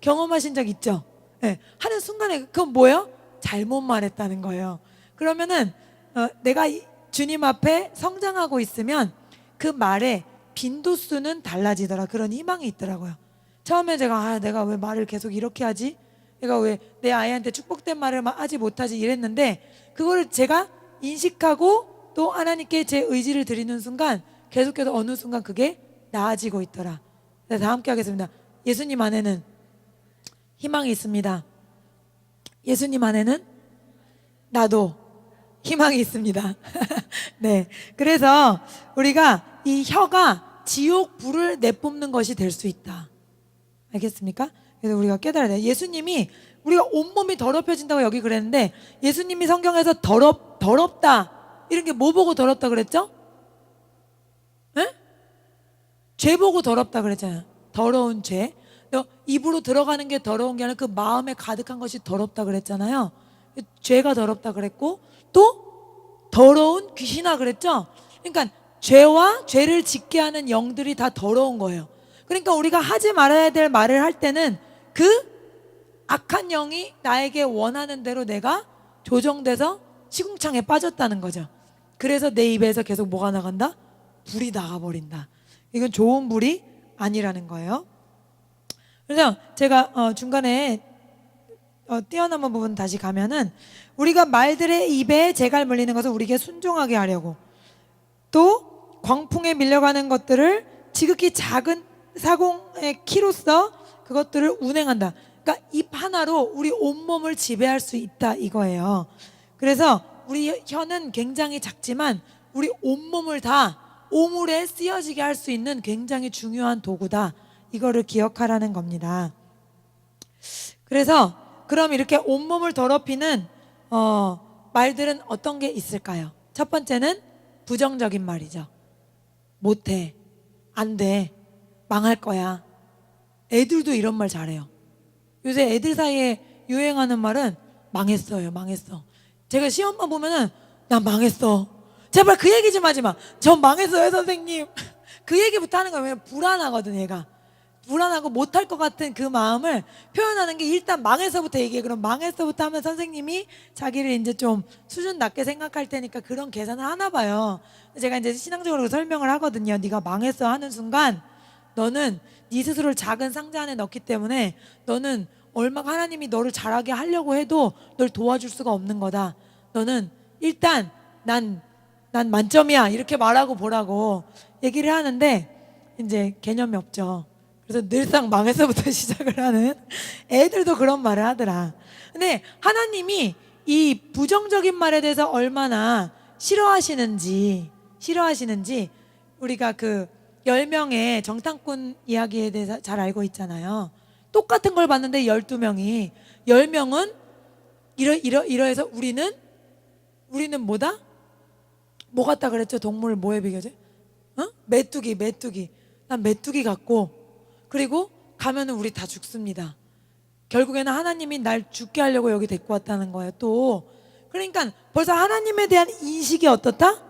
경험하신 적 있죠? 네. 하는 순간에 그건 뭐예요? 잘못 말했다는 거예요. 그러면은 내가 주님 앞에 성장하고 있으면 그 말의 빈도수는 달라지더라. 그런 희망이 있더라고요. 처음에 제가 내가 왜 말을 계속 이렇게 하지? 내가 왜 내 아이한테 축복된 말을 하지 못하지? 이랬는데 그거를 제가 인식하고 또 하나님께 제 의지를 드리는 순간 계속해서 어느 순간 그게 나아지고 있더라. 네, 다 함께 하겠습니다. 예수님 안에는 희망이 있습니다. 예수님 안에는 나도 희망이 있습니다. 네, 그래서 우리가 이 혀가 지옥 불을 내뿜는 것이 될 수 있다. 알겠습니까? 그래서 우리가 깨달아야 돼요. 예수님이 우리가 온몸이 더럽혀진다고 여기 그랬는데 예수님이 성경에서 더럽다 이런 게 뭐 보고 더럽다 그랬죠? 네? 죄 보고 더럽다 그랬잖아요. 더러운 죄. 입으로 들어가는 게 더러운 게 아니라 그 마음에 가득한 것이 더럽다 그랬잖아요. 죄가 더럽다 그랬고 또 더러운 귀신아 그랬죠. 그러니까 죄와 죄를 짓게 하는 영들이 다 더러운 거예요. 그러니까 우리가 하지 말아야 될 말을 할 때는 그 악한 영이 나에게 원하는 대로 내가 조정돼서 시궁창에 빠졌다는 거죠. 그래서 내 입에서 계속 뭐가 나간다? 불이 나가버린다. 이건 좋은 불이 아니라는 거예요. 그래서 제가 중간에 뛰어넘은 부분 다시 가면은 우리가 말들의 입에 재갈 물리는 것을 우리에게 순종하게 하려고 또 광풍에 밀려가는 것들을 지극히 작은 사공의 키로서 그것들을 운행한다. 그러니까 입 하나로 우리 온몸을 지배할 수 있다 이거예요. 그래서 우리 혀는 굉장히 작지만 우리 온몸을 다 오물에 쓰여지게 할 수 있는 굉장히 중요한 도구다. 이거를 기억하라는 겁니다. 그래서 그럼 이렇게 온몸을 더럽히는 말들은 어떤 게 있을까요? 첫 번째는 부정적인 말이죠. 못해, 안 돼, 망할 거야. 애들도 이런 말 잘해요. 요새 애들 사이에 유행하는 말은 망했어요, 망했어. 제가 시험만 보면은 나 망했어. 제발 그 얘기 좀 하지 마. 저 망했어요, 선생님. 그 얘기부터 하는 거예요. 왜냐면 불안하거든, 얘가. 불안하고 못할 것 같은 그 마음을 표현하는 게 일단 망해서부터 얘기해. 그럼 망해서부터 하면 선생님이 자기를 이제 좀 수준 낮게 생각할 테니까 그런 계산을 하나 봐요. 제가 이제 신앙적으로 설명을 하거든요. 네가 망했어 하는 순간 너는 네 스스로를 작은 상자 안에 넣기 때문에 너는 얼마나 하나님이 너를 잘하게 하려고 해도 널 도와줄 수가 없는 거다. 너는 일단 난 만점이야 이렇게 말하고 보라고 얘기를 하는데 이제 개념이 없죠. 그래서 늘상 망해서부터 시작을 하는 애들도 그런 말을 하더라. 근데 하나님이 이 부정적인 말에 대해서 얼마나 싫어하시는지 우리가 그 10명의 정탐꾼 이야기에 대해서 잘 알고 있잖아요. 똑같은 걸 봤는데 12명이 10명은 이러해서 우리는 뭐다? 뭐 같다 그랬죠? 동물을 뭐에 비교하지? 메뚜기. 난 메뚜기 같고 그리고 가면은 우리 다 죽습니다. 결국에는 하나님이 날 죽게 하려고 여기 데리고 왔다는 거예요. 또 그러니까 벌써 하나님에 대한 인식이 어떻다?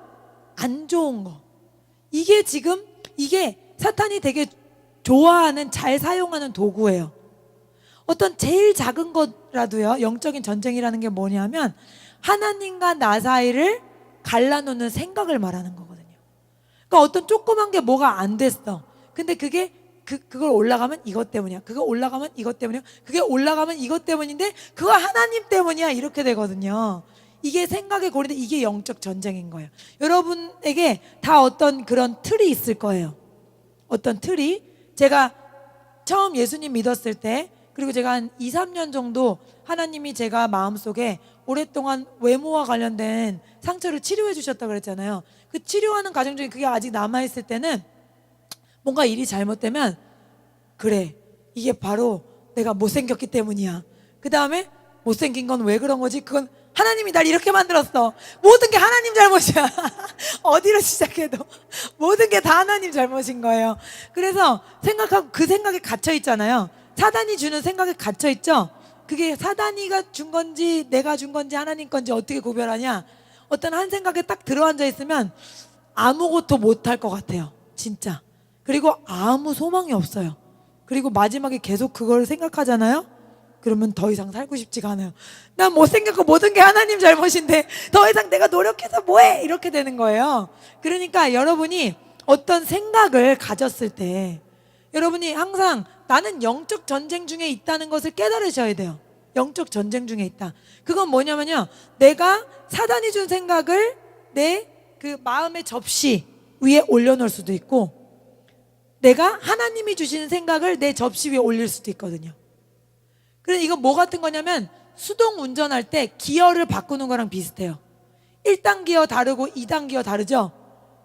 안 좋은 거. 이게 지금 이게 사탄이 되게 좋아하는 잘 사용하는 도구예요. 어떤 제일 작은 거라도요. 영적인 전쟁이라는 게 뭐냐면 하나님과 나 사이를 갈라놓는 생각을 말하는 거거든요. 그러니까 어떤 조그만 게 뭐가 안 됐어. 근데 그게 그걸 올라가면 이것 때문이야. 그거 올라가면 이것 때문이야. 그게 올라가면 이것 때문인데 그거 하나님 때문이야. 이렇게 되거든요. 이게 생각의 고리인데 이게 영적 전쟁인 거예요. 여러분에게 다 어떤 그런 틀이 있을 거예요. 어떤 틀이 제가 처음 예수님 믿었을 때 그리고 제가 한 2, 3년 정도 하나님이 제가 마음속에 오랫동안 외모와 관련된 상처를 치료해 주셨다고 그랬잖아요. 그 치료하는 과정 중에 그게 아직 남아있을 때는 뭔가 일이 잘못되면 그래 이게 바로 내가 못생겼기 때문이야. 그 다음에 못생긴 건 왜 그런 거지? 그건 하나님이 날 이렇게 만들었어. 모든 게 하나님 잘못이야. 어디로 시작해도 모든 게 다 하나님 잘못인 거예요. 그래서 생각하고 그 생각에 갇혀 있잖아요. 사단이 주는 생각에 갇혀 있죠. 그게 사단이가 준 건지 내가 준 건지 하나님 건지 어떻게 구별하냐? 어떤 한 생각에 딱 들어앉아 있으면 아무것도 못할 것 같아요. 진짜. 그리고 아무 소망이 없어요. 그리고 마지막에 계속 그걸 생각하잖아요. 그러면 더 이상 살고 싶지가 않아요. 난 못생겼고 모든 게 하나님 잘못인데 더 이상 내가 노력해서 뭐해? 이렇게 되는 거예요. 그러니까 여러분이 어떤 생각을 가졌을 때 여러분이 항상 나는 영적 전쟁 중에 있다는 것을 깨달으셔야 돼요. 영적 전쟁 중에 있다. 그건 뭐냐면요. 내가 사단이 준 생각을 내 그 마음의 접시 위에 올려놓을 수도 있고 내가 하나님이 주시는 생각을 내 접시 위에 올릴 수도 있거든요. 그래서 이건 뭐 같은 거냐면 수동 운전할 때 기어를 바꾸는 거랑 비슷해요. 1단 기어 다르고 2단 기어 다르죠?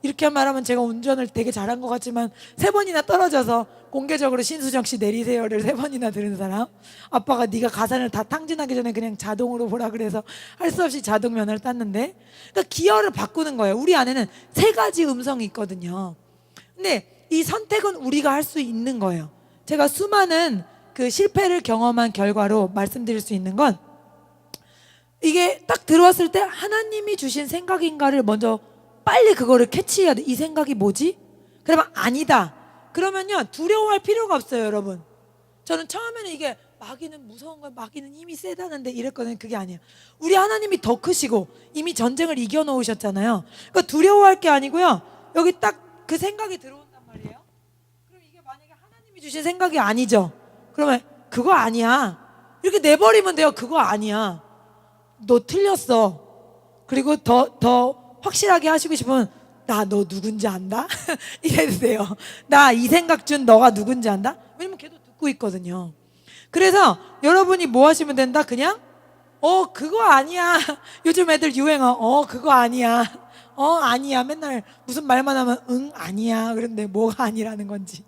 이렇게 말하면 제가 운전을 되게 잘한 것 같지만 3번이나 떨어져서 공개적으로 신수정 씨 내리세요를 3번이나 들은 사람. 아빠가 네가 가산을 다 탕진하기 전에 그냥 자동으로 보라 그래서 할 수 없이 자동 면허를 땄는데 그러니까 기어를 바꾸는 거예요. 우리 안에는 3가지 음성이 있거든요. 근데 이 선택은 우리가 할 수 있는 거예요. 제가 수많은 그 실패를 경험한 결과로 말씀드릴 수 있는 건 이게 딱 들어왔을 때 하나님이 주신 생각인가를 먼저 빨리 그거를 캐치해야 돼. 이 생각이 뭐지? 그러면 아니다. 그러면요 두려워할 필요가 없어요, 여러분. 저는 처음에는 이게 마귀는 무서운 거야, 마귀는 힘이 세다는데 이랬거든요. 그게 아니에요. 우리 하나님이 더 크시고 이미 전쟁을 이겨놓으셨잖아요. 그러니까 두려워할 게 아니고요. 여기 딱 그 생각이 들어온단 말이에요. 그럼 이게 만약에 하나님이 주신 생각이 아니죠. 그러면 그거 아니야. 이렇게 내버리면 돼요. 그거 아니야. 너 틀렸어. 그리고 더 확실하게 하시고 싶으면 나 너 누군지 안다? 이래도 돼요. 나 이 생각 준 너가 누군지 안다? 왜냐면 걔도 듣고 있거든요. 그래서 여러분이 뭐 하시면 된다? 그냥 그거 아니야. 요즘 애들 유행어 그거 아니야. 아니야. 맨날 무슨 말만 하면 응 아니야. 그런데 뭐가 아니라는 건지.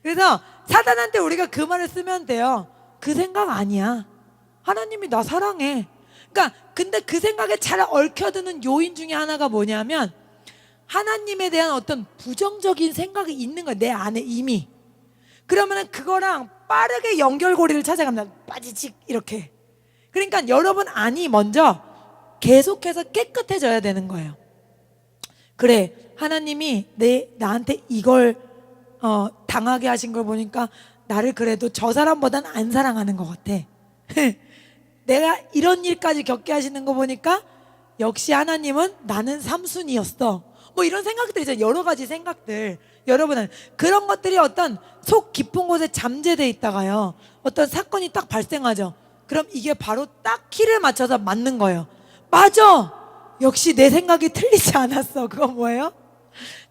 그래서 사단한테 우리가 그 말을 쓰면 돼요. 그 생각 아니야. 하나님이 나 사랑해. 그러니까 근데 그 생각에 잘 얽혀드는 요인 중에 하나가 뭐냐면 하나님에 대한 어떤 부정적인 생각이 있는 거야. 내 안에 이미. 그러면은 그거랑 빠르게 연결고리를 찾아갑니다. 빠지직 이렇게. 그러니까 여러분 안이 먼저 계속해서 깨끗해져야 되는 거예요. 그래, 하나님이 나한테 이걸 당하게 하신 걸 보니까 나를 그래도 저 사람보단 안 사랑하는 것 같아. 내가 이런 일까지 겪게 하시는 거 보니까 역시 하나님은 나는 삼순이었어. 뭐 이런 생각들이 있잖아요. 여러 가지 생각들. 여러분은 그런 것들이 어떤 속 깊은 곳에 잠재돼 있다가요, 어떤 사건이 딱 발생하죠. 그럼 이게 바로 딱 키를 맞춰서 맞는 거예요. 맞아! 역시 내 생각이 틀리지 않았어. 그건 뭐예요?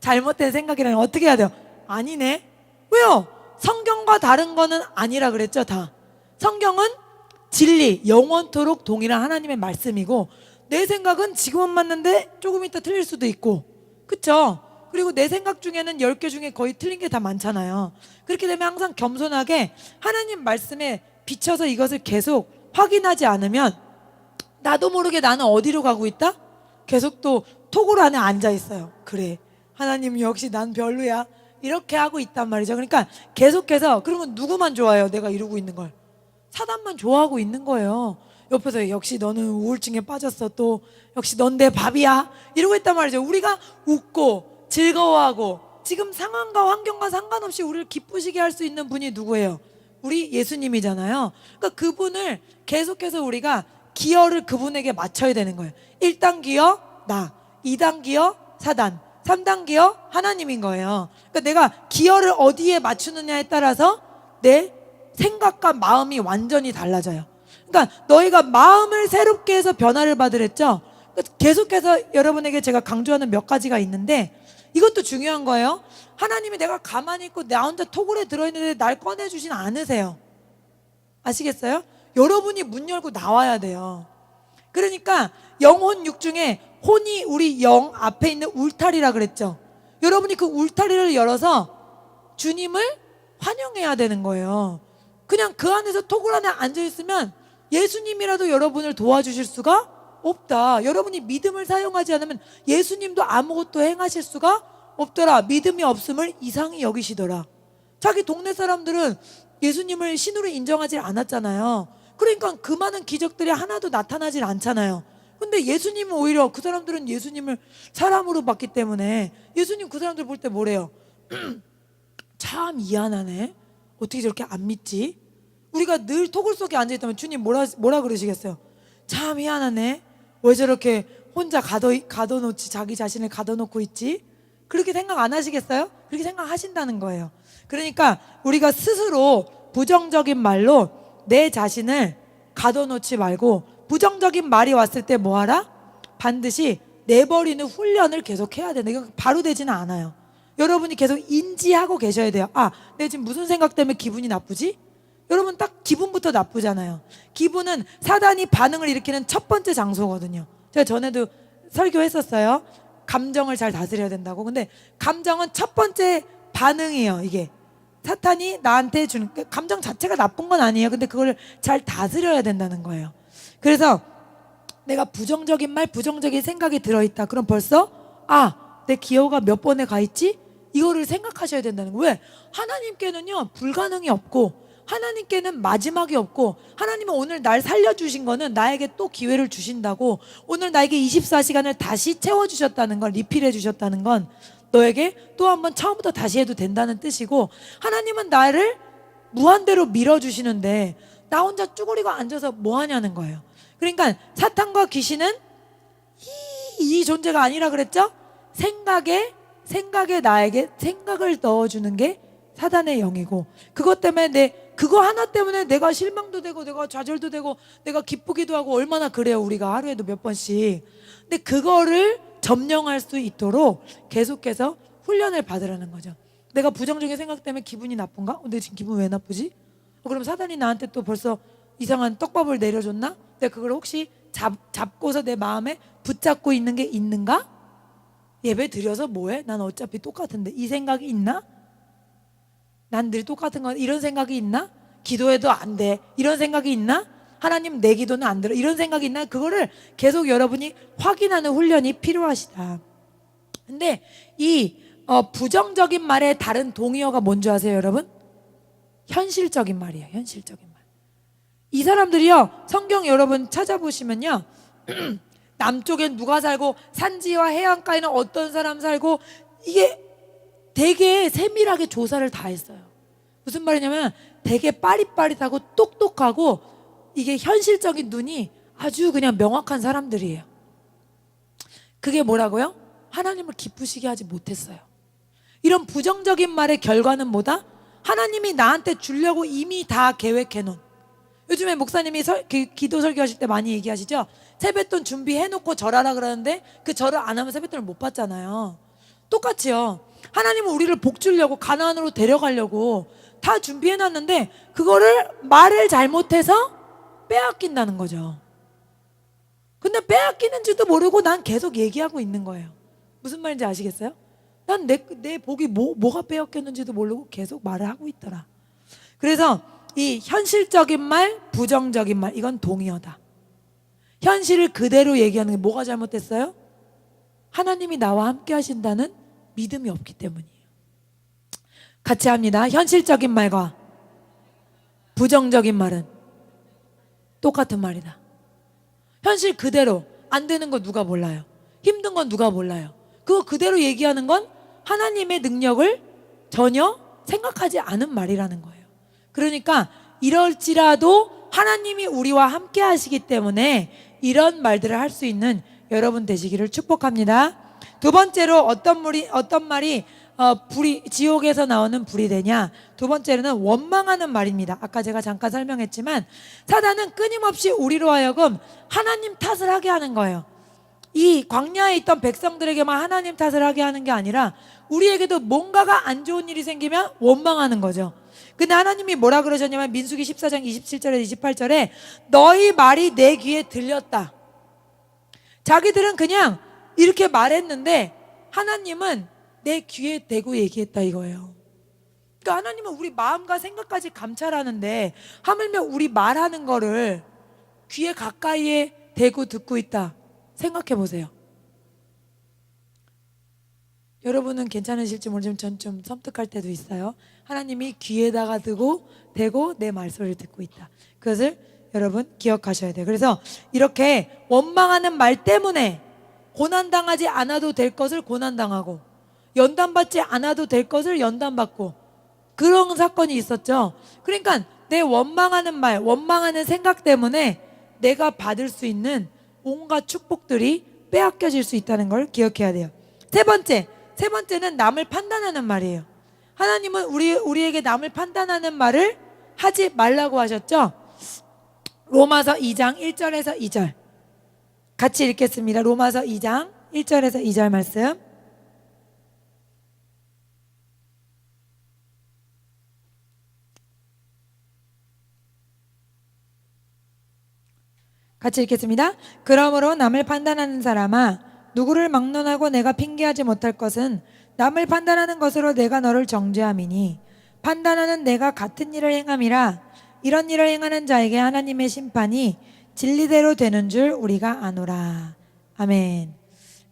잘못된 생각이라면 어떻게 해야 돼요? 아니네. 왜요? 성경과 다른 거는 아니라 그랬죠, 다. 성경은 진리, 영원토록 동일한 하나님의 말씀이고, 내 생각은 지금은 맞는데 조금 이따 틀릴 수도 있고, 그쵸? 그리고 내 생각 중에는 10개 중에 거의 틀린 게 다 많잖아요. 그렇게 되면 항상 겸손하게 하나님 말씀에 비춰서 이것을 계속 확인하지 않으면 나도 모르게 나는 어디로 가고 있다? 계속 또 토굴 안에 앉아 있어요. 그래, 하나님 역시 난 별로야, 이렇게 하고 있단 말이죠. 그러니까 계속해서, 그러면 누구만 좋아해요? 내가 이루고 있는 걸 사단만 좋아하고 있는 거예요. 옆에서 역시 너는 우울증에 빠졌어, 또 역시 넌 내 밥이야, 이러고 있단 말이죠. 우리가 웃고 즐거워하고 지금 상황과 환경과 상관없이 우리를 기쁘시게 할 수 있는 분이 누구예요? 우리 예수님이잖아요. 그러니까 그분을 계속해서 우리가 기여를 그분에게 맞춰야 되는 거예요. 1단 기여 나, 2단 기여 사단, 3단 기여 하나님인 거예요. 그러니까 내가 기여를 어디에 맞추느냐에 따라서 내 생각과 마음이 완전히 달라져요. 그러니까 너희가 마음을 새롭게 해서 변화를 받으랬죠. 그러니까 계속해서 여러분에게 제가 강조하는 몇 가지가 있는데, 이것도 중요한 거예요. 하나님이 내가 가만히 있고 나 혼자 토굴에 들어있는데 날 꺼내주진 않으세요. 아시겠어요? 여러분이 문 열고 나와야 돼요. 그러니까 영혼 육 중에 혼이 우리 영 앞에 있는 울타리라 그랬죠. 여러분이 그 울타리를 열어서 주님을 환영해야 되는 거예요. 그냥 그 안에서 토굴 안에 앉아있으면 예수님이라도 여러분을 도와주실 수가 없다. 여러분이 믿음을 사용하지 않으면 예수님도 아무것도 행하실 수가 없더라. 믿음이 없음을 이상히 여기시더라. 자기 동네 사람들은 예수님을 신으로 인정하지 않았잖아요. 그러니까 그 많은 기적들이 하나도 나타나질 않잖아요. 근데 예수님은 오히려, 그 사람들은 예수님을 사람으로 봤기 때문에 예수님 그 사람들 볼 때 뭐래요? 참 미안하네, 어떻게 저렇게 안 믿지? 우리가 늘 토굴 속에 앉아있다면 주님 뭐라 그러시겠어요? 참 미안하네, 왜 저렇게 혼자 가둬놓지, 자기 자신을 가둬놓고 있지? 그렇게 생각 안 하시겠어요? 그렇게 생각하신다는 거예요. 그러니까 우리가 스스로 부정적인 말로 내 자신을 가둬놓지 말고, 부정적인 말이 왔을 때 뭐하라? 반드시 내버리는 훈련을 계속 해야 된다. 이거 바로 되지는 않아요. 여러분이 계속 인지하고 계셔야 돼요. 아, 내가 지금 무슨 생각 때문에 기분이 나쁘지? 여러분 딱 기분부터 나쁘잖아요. 기분은 사단이 반응을 일으키는 첫 번째 장소거든요. 제가 전에도 설교했었어요. 감정을 잘 다스려야 된다고. 근데 감정은 첫 번째 반응이에요. 이게 사탄이 나한테 주는, 감정 자체가 나쁜 건 아니에요. 근데 그걸 잘 다스려야 된다는 거예요. 그래서 내가 부정적인 말, 부정적인 생각이 들어있다. 그럼 벌써 내 기여가 몇 번에 가 있지? 이거를 생각하셔야 된다는 거예요. 왜? 하나님께는요 불가능이 없고, 하나님께는 마지막이 없고, 하나님은 오늘 날 살려주신 거는 나에게 또 기회를 주신다고, 오늘 나에게 24시간을 다시 채워주셨다는 건, 리필해 주셨다는 건 너에게 또 한번 처음부터 다시 해도 된다는 뜻이고, 하나님은 나를 무한대로 밀어주시는데 나 혼자 쭈그리고 앉아서 뭐 하냐는 거예요. 그러니까 사탄과 귀신은 이 존재가 아니라 그랬죠? 생각에 나에게 생각을 넣어주는 게 사단의 영이고, 그것 때문에 그거 하나 때문에 내가 실망도 되고, 내가 좌절도 되고, 내가 기쁘기도 하고, 얼마나 그래요 우리가 하루에도 몇 번씩. 근데 그거를 점령할 수 있도록 계속해서 훈련을 받으라는 거죠. 내가 부정적인 생각 때문에 기분이 나쁜가? 근데 지금 기분 왜 나쁘지? 그럼 사단이 나한테 또 벌써 이상한 떡밥을 내려줬나? 내가 그걸 혹시 잡고서 내 마음에 붙잡고 있는 게 있는가? 예배 드려서 뭐해? 난 어차피 똑같은데, 이 생각이 있나? 난 늘 똑같은 건, 이런 생각이 있나? 기도해도 안 돼, 이런 생각이 있나? 하나님 내 기도는 안 들어, 이런 생각이 있나? 그거를 계속 여러분이 확인하는 훈련이 필요하시다. 근데 이 부정적인 말의 다른 동의어가 뭔지 아세요 여러분? 현실적인 말이에요. 현실적인 말. 이 사람들이요, 성경 여러분 찾아보시면요 남쪽엔 누가 살고 산지와 해안가에는 어떤 사람 살고 이게 되게 세밀하게 조사를 다 했어요. 무슨 말이냐면 되게 빠릿빠릿하고 똑똑하고 이게 현실적인 눈이 아주 그냥 명확한 사람들이에요. 그게 뭐라고요? 하나님을 기쁘시게 하지 못했어요. 이런 부정적인 말의 결과는 뭐다? 하나님이 나한테 주려고 이미 다 계획해놓은. 요즘에 목사님이 기도 설교하실 때 많이 얘기하시죠? 세뱃돈 준비해놓고 절하라 그러는데 그 절을 안 하면 세뱃돈을 못 받잖아요. 똑같이요. 하나님은 우리를 복 주려고 가나안으로 데려가려고 다 준비해놨는데 그거를 말을 잘못해서 빼앗긴다는 거죠. 근데 빼앗기는지도 모르고 난 계속 얘기하고 있는 거예요. 무슨 말인지 아시겠어요? 난 내 복이 뭐가 빼앗겼는지도 모르고 계속 말을 하고 있더라. 그래서 이 현실적인 말, 부정적인 말, 이건 동의어다. 현실을 그대로 얘기하는 게 뭐가 잘못됐어요? 하나님이 나와 함께 하신다는 믿음이 없기 때문이에요. 같이 합니다. 현실적인 말과 부정적인 말은 똑같은 말이다. 현실 그대로 안 되는 거 누가 몰라요? 힘든 건 누가 몰라요? 그거 그대로 얘기하는 건 하나님의 능력을 전혀 생각하지 않은 말이라는 거예요. 그러니까 이럴지라도 하나님이 우리와 함께 하시기 때문에 이런 말들을 할 수 있는 여러분 되시기를 축복합니다. 두 번째로 어떤 말이 지옥에서 나오는 불이 되냐? 두 번째로는 원망하는 말입니다. 아까 제가 잠깐 설명했지만 사단은 끊임없이 우리로 하여금 하나님 탓을 하게 하는 거예요. 이 광야에 있던 백성들에게만 하나님 탓을 하게 하는 게 아니라 우리에게도 뭔가가 안 좋은 일이 생기면 원망하는 거죠. 근데 하나님이 뭐라 그러셨냐면 민수기 14장 27절에 28절에 너희 말이 내 귀에 들렸다. 자기들은 그냥 이렇게 말했는데 하나님은 내 귀에 대고 얘기했다 이거예요. 그러니까 하나님은 우리 마음과 생각까지 감찰하는데 하물며 우리 말하는 거를 귀에 가까이에 대고 듣고 있다. 생각해 보세요. 여러분은 괜찮으실지 모르지만 전 좀 섬뜩할 때도 있어요. 하나님이 귀에다가 대고 내 말소리를 듣고 있다. 그것을 여러분 기억하셔야 돼요. 그래서 이렇게 원망하는 말 때문에 고난당하지 않아도 될 것을 고난당하고 연단받지 않아도 될 것을 연단받고 그런 사건이 있었죠. 그러니까 내 원망하는 말, 원망하는 생각 때문에 내가 받을 수 있는 온갖 축복들이 빼앗겨질 수 있다는 걸 기억해야 돼요. 세 번째는 남을 판단하는 말이에요. 하나님은 우리에게 남을 판단하는 말을 하지 말라고 하셨죠. 로마서 2장 1절에서 2절 같이 읽겠습니다. 로마서 2장 1절에서 2절 말씀 같이 읽겠습니다. 그러므로 남을 판단하는 사람아, 누구를 막론하고 내가 핑계하지 못할 것은 남을 판단하는 것으로 내가 너를 정죄함이니 판단하는 내가 같은 일을 행함이라. 이런 일을 행하는 자에게 하나님의 심판이 진리대로 되는 줄 우리가 아노라. 아멘.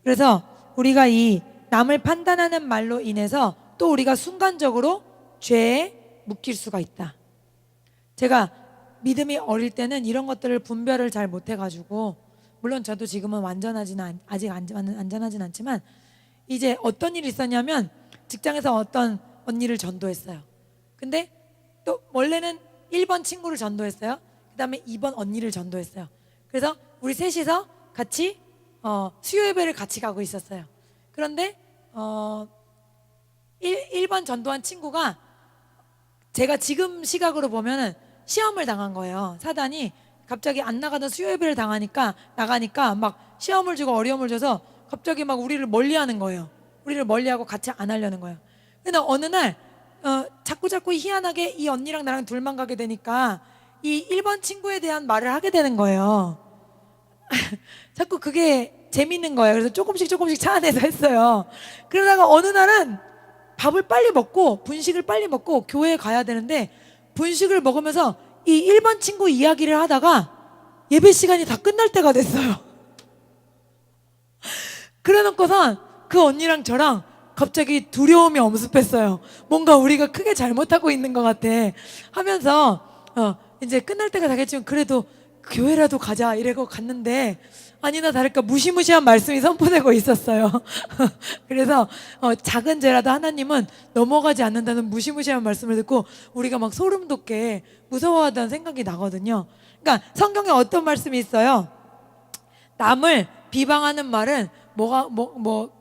그래서 우리가 이 남을 판단하는 말로 인해서 또 우리가 순간적으로 죄에 묶일 수가 있다. 제가 믿음이 어릴 때는 이런 것들을 분별을 잘 못해가지고, 물론 저도 지금은 아직 안전하진 않지만, 이제 어떤 일이 있었냐면 직장에서 어떤 언니를 전도했어요. 근데 또 원래는 1번 친구를 전도했어요. 그 다음에 2번 언니를 전도했어요. 그래서 우리 셋이서 같이 수요 예배를 같이 가고 있었어요. 그런데 1번 전도한 친구가 제가 지금 시각으로 보면은 시험을 당한 거예요. 사단이 갑자기 안 나가던 수요 예배를 나가니까 막 시험을 주고 어려움을 줘서 갑자기 막 우리를 멀리하는 거예요. 우리를 멀리하고 같이 안 하려는 거예요. 근데 어느 날 자꾸 희한하게 이 언니랑 나랑 둘만 가게 되니까 이 1번 친구에 대한 말을 하게 되는 거예요. 자꾸 그게 재밌는 거예요. 그래서 조금씩 차 안에서 했어요. 그러다가 어느 날은 밥을 빨리 먹고 분식을 빨리 먹고 교회에 가야 되는데, 분식을 먹으면서 이 1번 친구 이야기를 하다가 예배 시간이 다 끝날 때가 됐어요. 그래놓고선 그 언니랑 저랑 갑자기 두려움이 엄습했어요. 뭔가 우리가 크게 잘못하고 있는 것 같아 하면서 이제 끝날 때가 되겠지만 그래도 교회라도 가자 이러고 갔는데 아니나 다를까 무시무시한 말씀이 선포되고 있었어요. 그래서 작은 죄라도 하나님은 넘어가지 않는다는 무시무시한 말씀을 듣고 우리가 막 소름 돋게 무서워하다는 생각이 나거든요. 그러니까 성경에 어떤 말씀이 있어요? 남을 비방하는 말은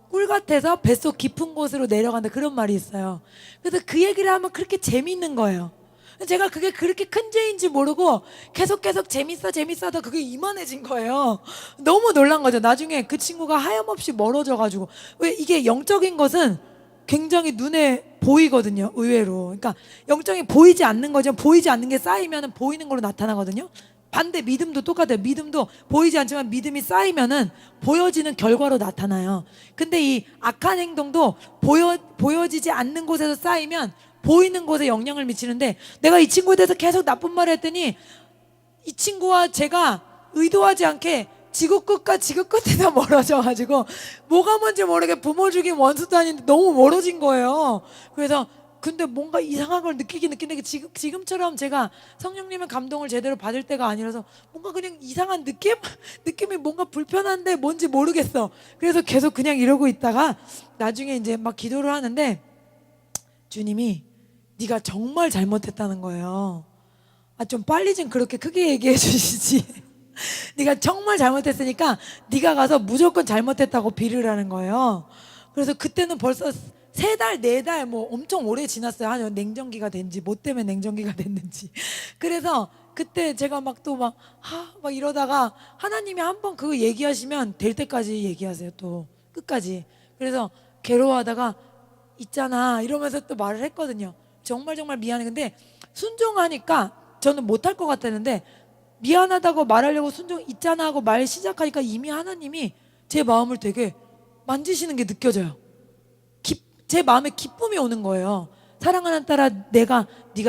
꿀 같아서 뱃속 깊은 곳으로 내려간다, 그런 말이 있어요. 그래서 그 얘기를 하면 그렇게 재밌는 거예요. 제가 그게 그렇게 큰 죄인지 모르고 계속 재밌어 하다 그게 이만해진 거예요. 너무 놀란 거죠. 나중에 그 친구가 하염없이 멀어져가지고. 왜 이게 영적인 것은 굉장히 눈에 보이거든요, 의외로. 그러니까 영적인 보이지 않는 거죠. 보이지 않는 게 쌓이면 보이는 걸로 나타나거든요. 반대 믿음도 똑같아요. 믿음도 보이지 않지만 믿음이 쌓이면은 보여지는 결과로 나타나요. 근데 이 악한 행동도 보여지지 않는 곳에서 쌓이면 보이는 곳에 영향을 미치는데, 내가 이 친구에 대해서 계속 나쁜 말을 했더니 이 친구와 제가 의도하지 않게 지구 끝과 지구 끝에서 멀어져가지고 뭐가 뭔지 모르게 부모 죽인 원수도 아닌데 너무 멀어진 거예요. 그래서 근데 뭔가 이상한 걸 느끼긴 느끼는 게 지금처럼 제가 성령님의 감동을 제대로 받을 때가 아니라서 뭔가 그냥 이상한 느낌이 뭔가 불편한데 뭔지 모르겠어. 그래서 계속 그냥 이러고 있다가 나중에 이제 막 기도를 하는데 주님이 네가 정말 잘못했다는 거예요. 좀 빨리 좀 그렇게 크게 얘기해 주시지. 네가 정말 잘못했으니까 네가 가서 무조건 잘못했다고 비를 하는 거예요. 그래서 그때는 벌써 3달, 4달 뭐 엄청 오래 지났어요. 한 냉정기가 된지 뭐 때문에 냉정기가 됐는지. 그래서 그때 제가 막 이러다가 하나님이 한번 그거 얘기하시면 될 때까지 얘기하세요. 또 끝까지. 그래서 괴로워하다가 있잖아 이러면서 또 말을 했거든요. 정말 미안해. 근데 순종하니까 저는 못할 것 같았는데 미안하다고 말하려고 순종 있잖아 하고 말 시작하니까 이미 하나님이 제 마음을 되게 만지시는 게 느껴져요. 제 마음에 기쁨이 오는 거예요. 사랑하는 딸아, 네가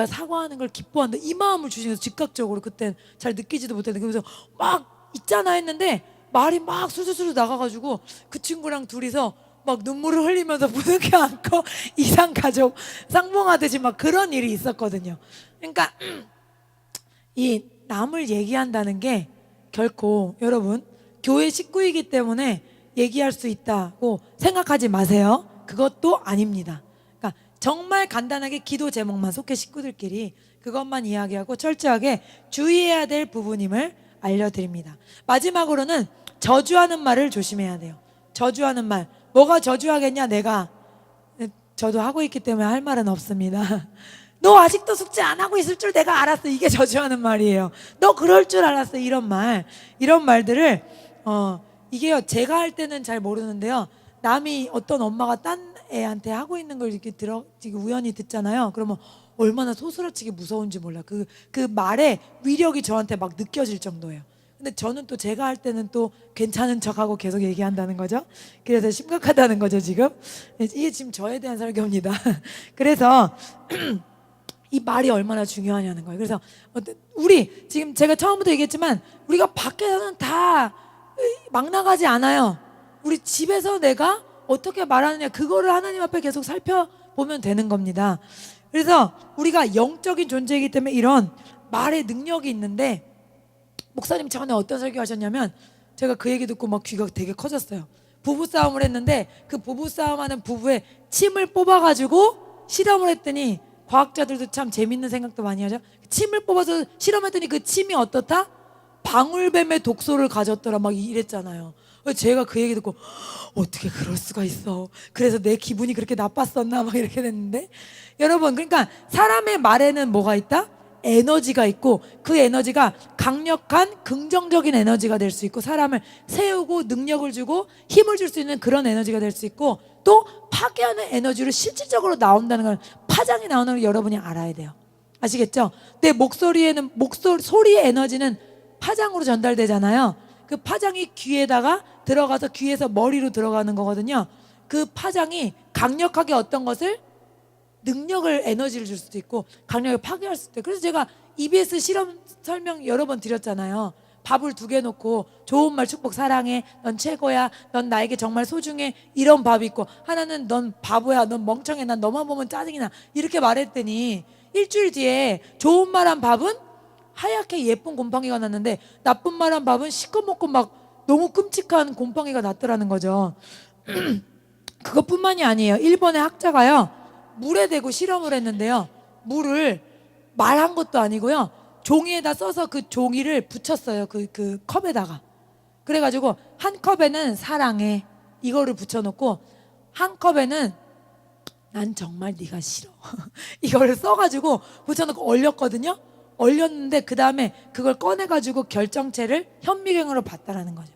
사과하는 걸 기뻐한다, 이 마음을 주시면서 즉각적으로. 그땐 잘 느끼지도 못했는데 그래서 막 있잖아 했는데 말이 막 술술술 나가가지고 그 친구랑 둘이서 막 눈물을 흘리면서 부둥켜 안고 이상가족 상봉하듯이 막 그런 일이 있었거든요. 그러니까 이 남을 얘기한다는 게 결코 여러분 교회 식구이기 때문에 얘기할 수 있다고 생각하지 마세요. 그것도 아닙니다. 그러니까 정말 간단하게 기도 제목만 속해 식구들끼리 그것만 이야기하고 철저하게 주의해야 될 부분임을 알려드립니다. 마지막으로는 저주하는 말을 조심해야 돼요. 저주하는 말. 뭐가 저주하겠냐? 저도 하고 있기 때문에 할 말은 없습니다. 너 아직도 숙제 안 하고 있을 줄 내가 알았어. 이게 저주하는 말이에요. 너 그럴 줄 알았어. 이런 말들을 이게요, 제가 할 때는 잘 모르는데요, 남이 어떤 엄마가 딴 애한테 하고 있는 걸 이렇게 우연히 듣잖아요. 그러면 얼마나 소스라치게 무서운지 몰라. 그 말의 위력이 저한테 막 느껴질 정도예요. 근데 저는 또 제가 할 때는 또 괜찮은 척하고 계속 얘기한다는 거죠. 그래서 심각하다는 거죠 지금. 이게 지금 저에 대한 설교입니다. 그래서 이 말이 얼마나 중요하냐는 거예요. 그래서 우리 지금 제가 처음부터 얘기했지만 우리가 밖에서는 다 막 나가지 않아요. 우리 집에서 내가 어떻게 말하느냐, 그거를 하나님 앞에 계속 살펴보면 되는 겁니다. 그래서 우리가 영적인 존재이기 때문에 이런 말의 능력이 있는데, 목사님 전에 어떤 설교하셨냐면 제가 그 얘기 듣고 막 귀가 되게 커졌어요. 부부싸움을 했는데 그 부부싸움하는 부부의 침을 뽑아가지고 실험을 했더니, 과학자들도 참 재밌는 생각도 많이 하죠. 침을 뽑아서 실험했더니 그 침이 어떻다? 방울뱀의 독소를 가졌더라, 막 이랬잖아요. 제가 그 얘기 듣고 어떻게 그럴 수가 있어, 그래서 내 기분이 그렇게 나빴었나 막 이렇게 됐는데, 여러분, 그러니까 사람의 말에는 뭐가 있다? 에너지가 있고, 그 에너지가 강력한 긍정적인 에너지가 될 수 있고, 사람을 세우고 능력을 주고 힘을 줄 수 있는 그런 에너지가 될 수 있고, 또 파괴하는 에너지로 실질적으로 나온다는 걸, 파장이 나오는 걸 여러분이 알아야 돼요. 아시겠죠? 내 소리의 에너지는 파장으로 전달되잖아요. 그 파장이 귀에다가 들어가서 귀에서 머리로 들어가는 거거든요. 그 파장이 강력하게 어떤 것을, 능력을, 에너지를 줄 수도 있고 강력하게 파괴할 수도 있고. 그래서 제가 EBS 실험 설명 여러 번 드렸잖아요. 밥을 2개 놓고 좋은 말, 축복, 사랑해, 넌 최고야, 넌 나에게 정말 소중해, 이런 밥이 있고, 하나는 넌 바보야, 넌 멍청해, 난 너만 보면 짜증이 나, 이렇게 말했더니 일주일 뒤에 좋은 말한 밥은 하얗게 예쁜 곰팡이가 났는데 나쁜 말 한 밥은 시꺼멓고 막 너무 끔찍한 곰팡이가 났더라는 거죠. 그것뿐만이 아니에요. 일본의 학자가요, 물에 대고 실험을 했는데요, 물을 말한 것도 아니고요, 종이에다 써서 그 종이를 붙였어요. 그 컵에다가. 그래가지고 한 컵에는 사랑해 이거를 붙여놓고 한 컵에는 난 정말 네가 싫어 이거를 써가지고 붙여놓고 얼렸거든요. 얼렸는데 그 다음에 그걸 꺼내가지고 결정체를 현미경으로 봤다라는 거죠.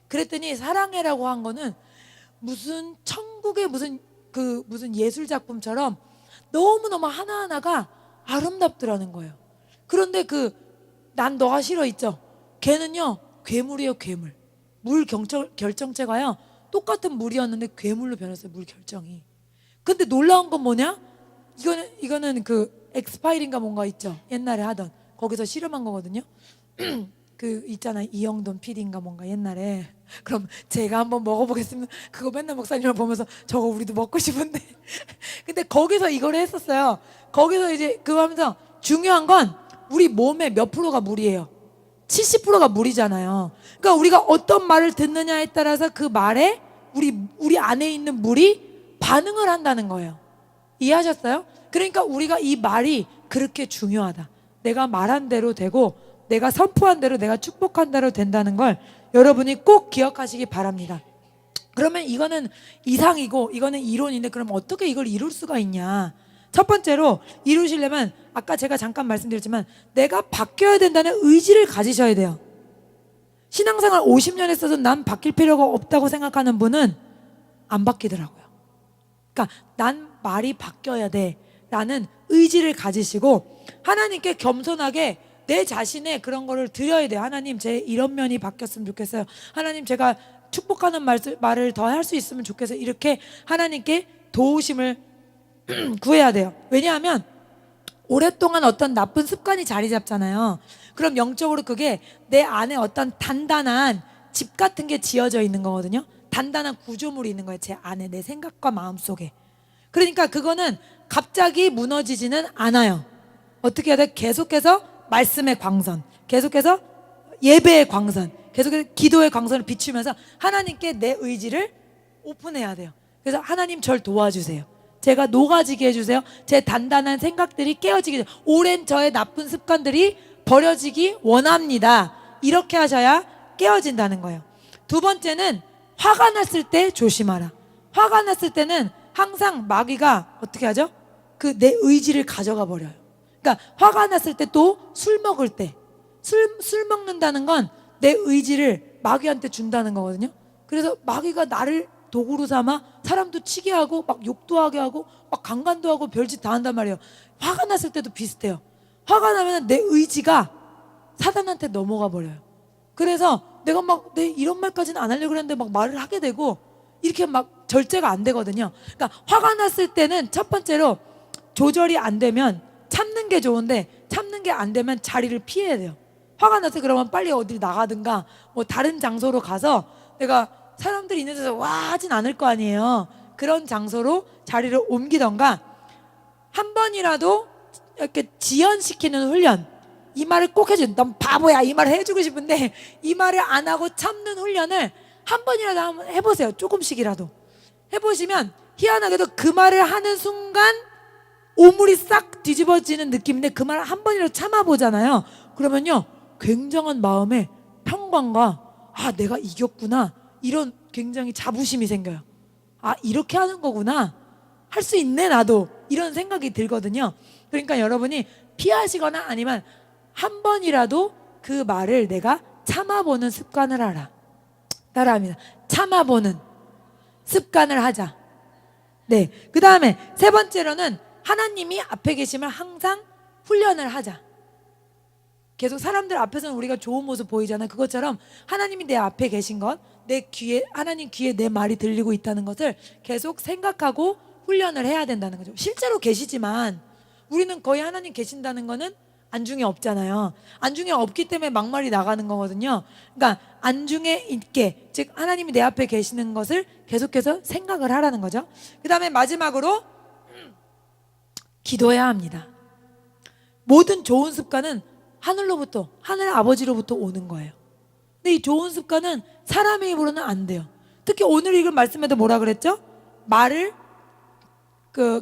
그랬더니 사랑해라고 한 거는 무슨 천국의 무슨 예술 작품처럼 너무너무 하나하나가 아름답더라는 거예요. 그런데 난 너가 싫어 있죠? 걔는요 괴물이에요. 괴물. 물 결정체가요 똑같은 물이었는데 괴물로 변했어요. 물 결정이. 근데 놀라운 건 뭐냐? 이거는 그 엑스파일인가 뭔가 있죠, 옛날에 하던. 거기서 실험한 거거든요. 그 있잖아, 이영돈 PD인가 뭔가 옛날에. 그럼 제가 한번 먹어보겠습니다. 그거 맨날 목사님을 보면서 저거 우리도 먹고 싶은데. 근데 거기서 이걸 했었어요. 거기서 이제 그거 하면서 중요한 건 우리 몸의 몇 프로가 물이에요? 70%가 물이잖아요. 그러니까 우리가 어떤 말을 듣느냐에 따라서 그 말에 우리 안에 있는 물이 반응을 한다는 거예요. 이해하셨어요? 그러니까 우리가 이 말이 그렇게 중요하다. 내가 말한 대로 되고 내가 선포한 대로 내가 축복한 대로 된다는 걸 여러분이 꼭 기억하시기 바랍니다. 그러면 이거는 이상이고 이거는 이론인데 그럼 어떻게 이걸 이룰 수가 있냐? 첫 번째로 이루시려면 아까 제가 잠깐 말씀드렸지만 내가 바뀌어야 된다는 의지를 가지셔야 돼요. 신앙생활 50년 했어도 난 바뀔 필요가 없다고 생각하는 분은 안 바뀌더라고요. 그러니까 난 말이 바뀌어야 돼 라는 의지를 가지시고 하나님께 겸손하게 내 자신의 그런 거를 드려야 돼요. 하나님, 제 이런 면이 바뀌었으면 좋겠어요. 하나님, 제가 축복하는 말을 더 할 수 있으면 좋겠어요. 이렇게 하나님께 도우심을 구해야 돼요. 왜냐하면 오랫동안 어떤 나쁜 습관이 자리 잡잖아요. 그럼 영적으로 그게 내 안에 어떤 단단한 집 같은 게 지어져 있는 거거든요. 단단한 구조물이 있는 거예요. 제 안에, 내 생각과 마음 속에. 그러니까 그거는 갑자기 무너지지는 않아요. 어떻게 해야 돼? 계속해서 말씀의 광선, 계속해서 예배의 광선, 계속해서 기도의 광선을 비추면서 하나님께 내 의지를 오픈해야 돼요. 그래서 하나님 절 도와주세요. 제가 녹아지게 해주세요. 제 단단한 생각들이 깨어지게 해주세요. 오랜 저의 나쁜 습관들이 버려지기 원합니다. 이렇게 하셔야 깨어진다는 거예요. 두 번째는 화가 났을 때 조심하라. 화가 났을 때는 항상 마귀가 어떻게 하죠? 내 의지를 가져가 버려요. 그러니까 화가 났을 때 또 술 먹을 때 술 먹는다는 건 내 의지를 마귀한테 준다는 거거든요. 그래서 마귀가 나를 도구로 삼아 사람도 치게 하고 막 욕도 하게 하고 막 강간도 하고 별짓 다 한단 말이에요. 화가 났을 때도 비슷해요. 화가 나면 내 의지가 사단한테 넘어가 버려요. 그래서 내가 내 이런 말까지는 안 하려고 그랬는데 막 말을 하게 되고 이렇게 막 절제가 안 되거든요. 그러니까 화가 났을 때는 첫 번째로 조절이 안 되면 참는 게 좋은데 참는 게 안 되면 자리를 피해야 돼요. 화가 났을 때 그러면 빨리 어디 나가든가 뭐 다른 장소로 가서 내가 사람들이 있는 데서 와 하진 않을 거 아니에요. 그런 장소로 자리를 옮기던가 한 번이라도 이렇게 지연시키는 훈련, 이 말을 꼭 해줘. 넌 바보야 이 말을 해주고 싶은데 이 말을 안 하고 참는 훈련을 한 번이라도 한번 해보세요. 조금씩이라도 해보시면 희한하게도 그 말을 하는 순간 오물이 싹 뒤집어지는 느낌인데 그 말을 한 번이라도 참아보잖아요. 그러면요 굉장한 마음의 평강과 내가 이겼구나 이런 굉장히 자부심이 생겨요. 이렇게 하는 거구나, 할 수 있네 나도, 이런 생각이 들거든요. 그러니까 여러분이 피하시거나 아니면 한 번이라도 그 말을 내가 참아보는 습관을 하라. 따라합니다. 참아보는 습관을 하자. 네. 그 다음에 세 번째로는 하나님이 앞에 계시면 항상 훈련을 하자. 계속 사람들 앞에서는 우리가 좋은 모습 보이잖아요. 그것처럼 하나님이 내 앞에 계신 것, 내 귀에, 하나님 귀에 내 말이 들리고 있다는 것을 계속 생각하고 훈련을 해야 된다는 거죠. 실제로 계시지만 우리는 거의 하나님 계신다는 거는 안중에 없잖아요. 안중에 없기 때문에 막말이 나가는 거거든요. 그러니까 안중에 있게, 즉 하나님이 내 앞에 계시는 것을 계속해서 생각을 하라는 거죠. 그 다음에 마지막으로 기도해야 합니다. 모든 좋은 습관은 하늘로부터, 하늘 아버지로부터 오는 거예요. 근데 이 좋은 습관은 사람의 힘으로는 안 돼요. 특히 오늘 읽은 말씀에도 뭐라 그랬죠? 말을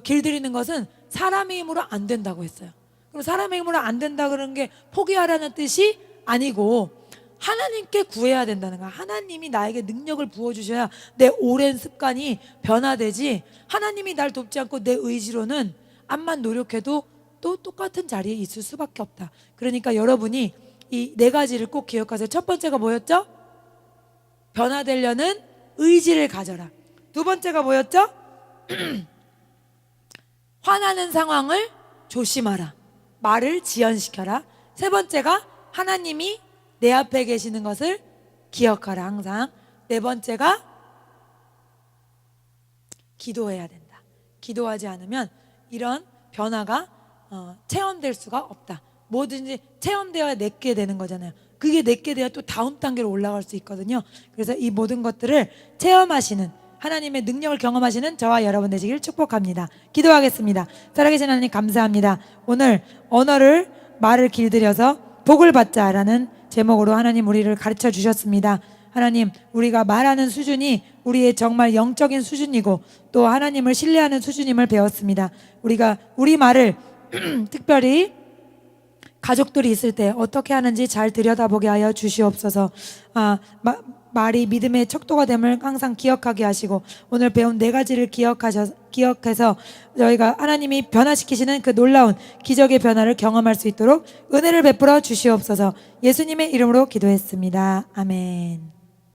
길들이는 것은 사람의 힘으로 안 된다고 했어요. 그럼 사람의 힘으로 안 된다 그런 게 포기하라는 뜻이 아니고 하나님께 구해야 된다는 거야. 하나님이 나에게 능력을 부어주셔야 내 오랜 습관이 변화되지, 하나님이 날 돕지 않고 내 의지로는 암만 노력해도 또 똑같은 자리에 있을 수밖에 없다. 그러니까 여러분이 이 네 가지를 꼭 기억하세요. 첫 번째가 뭐였죠? 변화되려는 의지를 가져라. 두 번째가 뭐였죠? 화나는 상황을 조심하라. 말을 지연시켜라. 세 번째가 하나님이 내 앞에 계시는 것을 기억하라 항상. 네 번째가 기도해야 된다. 기도하지 않으면 이런 변화가 체험될 수가 없다. 뭐든지 체험되어야 내게 되는 거잖아요. 그게 내게 돼야 또 다음 단계로 올라갈 수 있거든요. 그래서 이 모든 것들을 체험하시는, 하나님의 능력을 경험하시는 저와 여러분 되시길 축복합니다. 기도하겠습니다. 살아계신 하나님 감사합니다. 오늘 언어를, 말을 길들여서 복을 받자라는 제목으로 하나님 우리를 가르쳐 주셨습니다. 하나님, 우리가 말하는 수준이 우리의 정말 영적인 수준이고 또 하나님을 신뢰하는 수준임을 배웠습니다. 우리가 우리 말을 특별히 가족들이 있을 때 어떻게 하는지 잘 들여다보게 하여 주시옵소서. 말이 믿음의 척도가 됨을 항상 기억하게 하시고 오늘 배운 네 가지를 기억해서 저희가 하나님이 변화시키시는 그 놀라운 기적의 변화를 경험할 수 있도록 은혜를 베풀어 주시옵소서. 예수님의 이름으로 기도했습니다. 아멘.